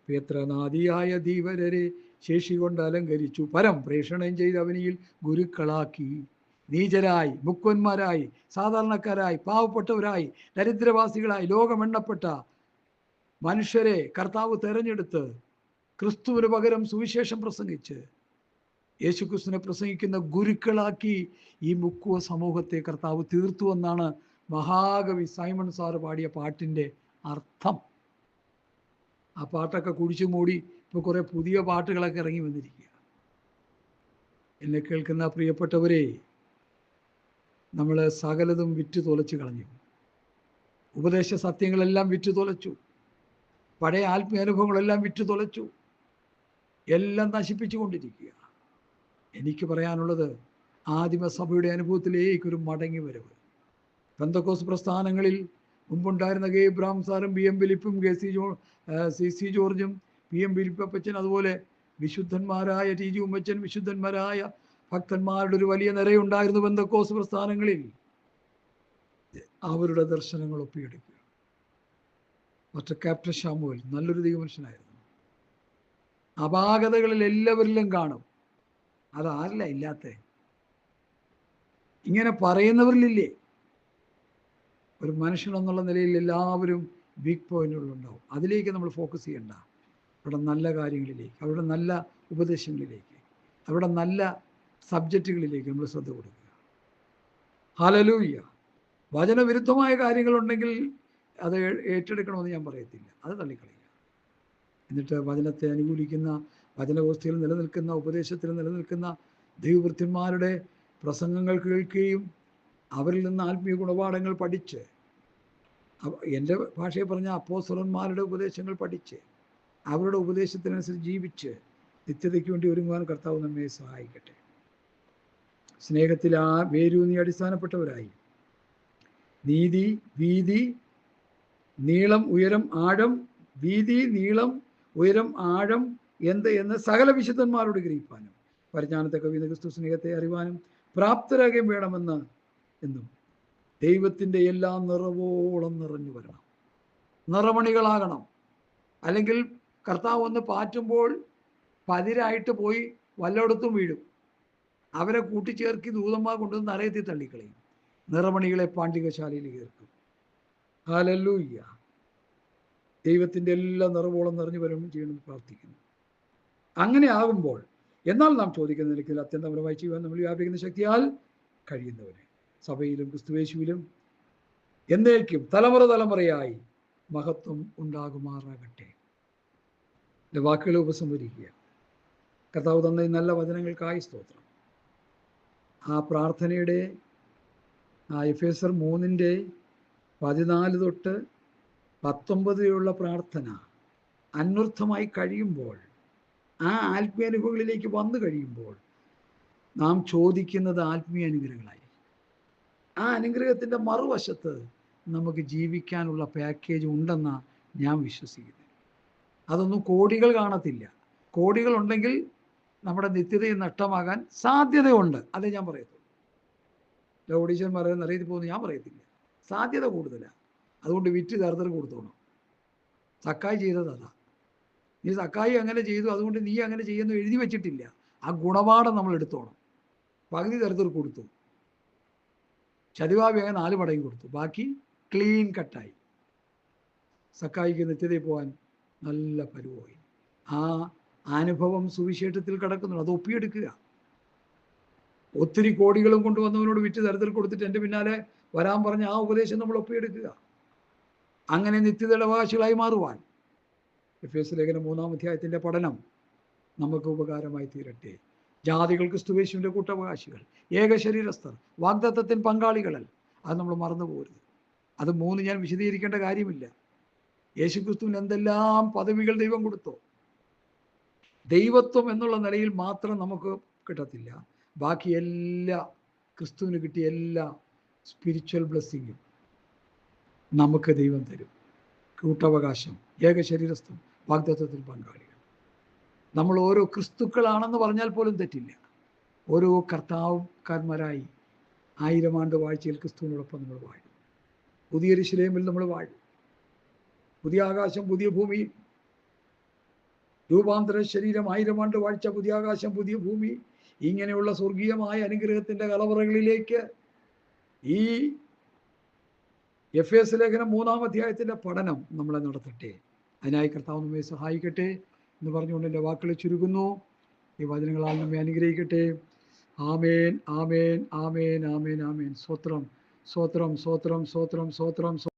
പേത്രനാദിയായ ധീവരരെ ശേഷി കൊണ്ട് അലങ്കരിച്ചു പരം പ്രേഷണം ചെയ്ത് അവനിയിൽ ഗുരുക്കളാക്കി. നീചരായി, മുക്വന്മാരായി, സാധാരണക്കാരായി, പാവപ്പെട്ടവരായി, ദരിദ്രവാസികളായി ലോകമെണ്ണപ്പെട്ട മനുഷ്യരെ കർത്താവ് തെരഞ്ഞെടുത്ത് ക്രിസ്തുവിന് പകരം സുവിശേഷം പ്രസംഗിച്ച് യേശുക്രിസ്തുവിനെ പ്രസംഗിക്കുന്ന ഗുരുക്കളാക്കി ഈ മുക്കുവ സമൂഹത്തെ കർത്താവ് തീർത്തു എന്നാണ് മഹാകവി സൈമൺ സാറ് പാടിയ പാട്ടിൻ്റെ അർത്ഥം. ആ പാട്ടൊക്കെ കുടിച്ചു മൂടി ഇപ്പോൾ കുറേ പുതിയ പാട്ടുകളൊക്കെ ഇറങ്ങി വന്നിരിക്കുക. എന്നെ കേൾക്കുന്ന പ്രിയപ്പെട്ടവരെ, നമ്മൾ സകലതും വിറ്റ് തുലച്ച് കളഞ്ഞു. ഉപദേശ സത്യങ്ങളെല്ലാം വിറ്റു തുലച്ചു. പഴയ ആത്മീയ അനുഭവങ്ങളെല്ലാം വിറ്റു തുലച്ചു. എല്ലാം നശിപ്പിച്ചുകൊണ്ടിരിക്കുക. എനിക്ക് പറയാനുള്ളത്, ആദിമസഭയുടെ അനുഭവത്തിലേക്കൊരു മടങ്ങി വരവ്. പെന്തക്കോസ് പ്രസ്ഥാനങ്ങളിൽ മുമ്പുണ്ടായിരുന്ന കെ ഇബ്രാഹിം സാറും പി എം ഫിലിപ്പും സി സി ജോർജും പി എം ഫിലിപ്പച്ചൻ, അതുപോലെ വിശുദ്ധന്മാരായ ടി ജി ഉമ്മച്ചൻ, വിശുദ്ധന്മാരായ ഭക്തന്മാരുടെ ഒരു വലിയ നിരയുണ്ടായിരുന്നു പെന്തക്കോസ് പ്രസ്ഥാനങ്ങളിൽ. അവരുടെ ദർശനങ്ങൾ ഒപ്പിയെടുക്കുക. മറ്റു ക്യാപ്റ്റൻ ഷാമുവൽ നല്ലൊരു ദൈവമനുഷ്യനായിരുന്നു. അപാകതകളിൽ എല്ലാവരിലും കാണും. അതാരല്ല ഇല്ലാത്ത? ഇങ്ങനെ പറയുന്നവരിലില്ലേ? ഒരു മനുഷ്യൻ എന്നുള്ള നിലയിൽ എല്ലാവരും വീക്ക് പോയിന്റുകളുണ്ടാവും. അതിലേക്ക് നമ്മൾ ഫോക്കസ് ചെയ്യണ്ട. അവിടെ നല്ല കാര്യങ്ങളിലേക്ക്, അവരുടെ നല്ല ഉപദേശങ്ങളിലേക്ക്, അവരുടെ നല്ല സബ്ജക്റ്റുകളിലേക്ക് നമ്മൾ ശ്രദ്ധ കൊടുക്കുക. ഹല്ലേലൂയ. വചനവിരുദ്ധമായ കാര്യങ്ങളുണ്ടെങ്കിൽ അത് ഏറ്റെടുക്കണമെന്ന് ഞാൻ പറയത്തില്ല, അത് തള്ളിക്കളയുക. എന്നിട്ട് വചനത്തെ അനുകൂലിക്കുന്ന, വചനവ്യവസ്ഥയിൽ നിലനിൽക്കുന്ന, ഉപദേശത്തിൽ നിലനിൽക്കുന്ന ദൈവവൃത്യന്മാരുടെ പ്രസംഗങ്ങൾ കേൾക്കുകയും അവരിൽ നിന്ന് ആത്മീയ ഗുണപാഠങ്ങൾ പഠിച്ച്, എൻ്റെ ഭാഷയെ പറഞ്ഞ അപ്പോസ്തലന്മാരുടെ ഉപദേശങ്ങൾ പഠിച്ച് അവരുടെ ഉപദേശത്തിനനുസരിച്ച് ജീവിച്ച് നിത്യതയ്ക്ക് വേണ്ടി ഒരുങ്ങുവാൻ കർത്താവ് നമ്മെ സഹായിക്കട്ടെ. സ്നേഹത്തിൽ വേരൂന്നി അടിസ്ഥാനപ്പെട്ടവരായി നീതി, വീതി, നീളം, ഉയരം, ആഴം, വീതി, നീളം, ഉയരം, ആഴം എന്ന് സകല വിശുദ്ധന്മാരോട് ഗ്രഹിപ്പാനും പരിജ്ഞാനത്തെ കവിയുന്ന ക്രിസ്തു സ്നേഹത്തെ അറിവാനും പ്രാപ്തരാകുകയും വേണമെന്ന് എന്നും ദൈവത്തിൻ്റെ എല്ലാ നിറവോളം നിറഞ്ഞു വരണം. നിറമണികളാകണം. അല്ലെങ്കിൽ കർത്താവ് ഒന്ന് പാറ്റുമ്പോൾ പതിരായിട്ട് പോയി വല്ലയിടത്തും വീഴും. അവരെ കൂട്ടിച്ചേർക്കി ദൂതന്മാർ കൊണ്ടുവന്ന് നരകത്തിൽ തള്ളിക്കളയും. നിറമണികളെ പാണ്ഡികശാലയിലേക്ക് ചേർക്കും. ഹല്ലേലൂയ. ദൈവത്തിൻ്റെ എല്ലാ നിറവോളം നിറഞ്ഞു വരണം ചെയ്യണമെന്ന് പ്രാർത്ഥിക്കുന്നു. അങ്ങനെ ആകുമ്പോൾ എന്നാൽ നാം ചോദിക്കുന്ന നിലയ്ക്ക് അത്യന്തപരമായി ചെയ്യുവാൻ നമ്മൾ വ്യാപിക്കുന്ന ശക്തിയാൽ കഴിയുന്നവരെ സഭയിലും ക്രിസ്തുവേശുവിലും എന്നേക്കും തലമുറ തലമുറയായി മഹത്വം ഉണ്ടാകുമാറാകട്ടെ. എൻ്റെ വാക്കുകളെ ഉപസംഹരിക്കുക. കർത്താവ് തന്ന ഈ നല്ല വചനങ്ങൾക്കായി സ്തോത്രം. ആ പ്രാർത്ഥനയുടെ എഫേസ്യർ 3:14 തൊട്ട് 19 പ്രാർത്ഥന അന്വർത്ഥമായി കഴിയുമ്പോൾ, ആ ആത്മീയ അനുഭവങ്ങളിലേക്ക് വന്നു കഴിയുമ്പോൾ നാം ചോദിക്കുന്നത് ആത്മീയ അനുഗ്രഹങ്ങളായി. ആ അനുഗ്രഹത്തിൻ്റെ മറുവശത്ത് നമുക്ക് ജീവിക്കാനുള്ള പാക്കേജ് ഉണ്ടെന്നാണ് ഞാൻ വിശ്വസിക്കുന്നത്. അതൊന്നും കോടികൾ കാണത്തില്ല. കോടികൾ ഉണ്ടെങ്കിൽ നമ്മുടെ നിത്യതയിൽ നഷ്ടമാകാൻ സാധ്യതയുണ്ട്. അതേ ഞാൻ പറയത്തുള്ളൂ. ലൗഡീശൻ പറയുന്ന അറിയത്തിൽ പോകുന്നു ഞാൻ പറയത്തില്ല. സാധ്യത കൂടുതലാണ്. അതുകൊണ്ട് വിറ്റ് ദർദർ കൊടുത്തോണം. സക്കായി ചെയ്തത് അതാ. നീ സക്കായി അങ്ങനെ ചെയ്തു, അതുകൊണ്ട് നീ അങ്ങനെ ചെയ്യുന്നു എഴുതി വെച്ചിട്ടില്ല. ആ ഗുണപാഠം നമ്മൾ എടുത്തോണം. പകുതി ദർദർ കൊടുത്തു, ചതിവാബി അങ്ങനെ 4 മടങ്ങി കൊടുത്തു, ബാക്കി ക്ലീൻ കട്ടായി. സക്കായിക്ക് നിത്യതയിൽ പോകാൻ നല്ല പരുവായി. ആ അനുഭവം സുവിശേഷത്തിൽ കിടക്കുന്നു. അത് ഒപ്പിയെടുക്കുക. ഒത്തിരി കോടികളും കൊണ്ടുവന്നവനോട് വിറ്റ് ദരിദ്രർ കൊടുത്തിട്ട് എൻ്റെ പിന്നാലെ വരാൻ പറഞ്ഞ ആ ഉപദേശം നമ്മൾ ഒപ്പിയെടുക്കുക. അങ്ങനെ നിത്യതയുടെ അവകാശികളായി മാറുവാൻ എഫേസ്യ ലേഖനം 3-ാം അധ്യായത്തിൻ്റെ പഠനം നമുക്ക് ഉപകാരമായി തീരട്ടെ. ജാതികൾ ക്രിസ്തുയേശുവിൻ്റെ കൂട്ടവകാശികൾ, ഏകശരീരസ്ഥർ, വാഗ്ദത്തത്തിൻ പങ്കാളികളൽ. അത് നമ്മൾ മറന്നു പോകരുത്. അത് 3 ഞാൻ വിശദീകരിക്കേണ്ട കാര്യമില്ല. യേശുക്രിസ്തുവിന് എന്തെല്ലാം പദവികൾ ദൈവം കൊടുത്തോ, ദൈവത്വം എന്നുള്ള നിലയിൽ മാത്രം നമുക്ക് കിട്ടത്തില്ല. ബാക്കി എല്ലാ ക്രിസ്തുവിന് കിട്ടിയ എല്ലാ സ്പിരിച്വൽ ബ്ലെസ്സിങ്ങും നമുക്ക് ദൈവം തരും. കൂട്ടവകാശം, ഏകശരീരസ്ഥം, വാഗ്ദത്തത്തിൽ പങ്കാളികൾ. നമ്മൾ ഓരോ ക്രിസ്തുക്കളാണെന്ന് പറഞ്ഞാൽ പോലും തെറ്റില്ല. ഓരോ കർത്താവുകാരന്മാരായി 1000 ആണ്ട് വാഴ്ചയിൽ ക്രിസ്തുവിനോടൊപ്പം നമ്മൾ വാഴും. പുതിയ യെരൂശലേമിൽ നമ്മൾ വാഴും. പുതിയ ആകാശം, പുതിയ ഭൂമി, രൂപാന്തര ശരീരം, 1000 ആണ്ട് വാഴ്ച, പുതിയ ആകാശം, പുതിയ ഭൂമി, ഇങ്ങനെയുള്ള സ്വർഗീയമായ അനുഗ്രഹത്തിൻ്റെ കലവറകളിലേക്ക് ഈ എഫേസ്യ ലേഖനം 3-ാം അധ്യായത്തിൻ്റെ പഠനം നമ്മളെ നടത്തട്ടെ. അതിനായി കർത്താവ് നമ്മെ സഹായിക്കട്ടെ എന്ന് പറഞ്ഞുകൊണ്ട് എൻ്റെ വാക്കുകളെ ചുരുക്കുന്നു. ഈ വചനങ്ങളാൽ നമ്മെ അനുഗ്രഹിക്കട്ടെ. ആമേൻ, ആമേൻ, ആമേൻ, ആമേൻ, ആമേൻ. സ്വത്രം, സ്വത്രം, സ്വത്രം, സ്വത്രം, സ്വത്രം.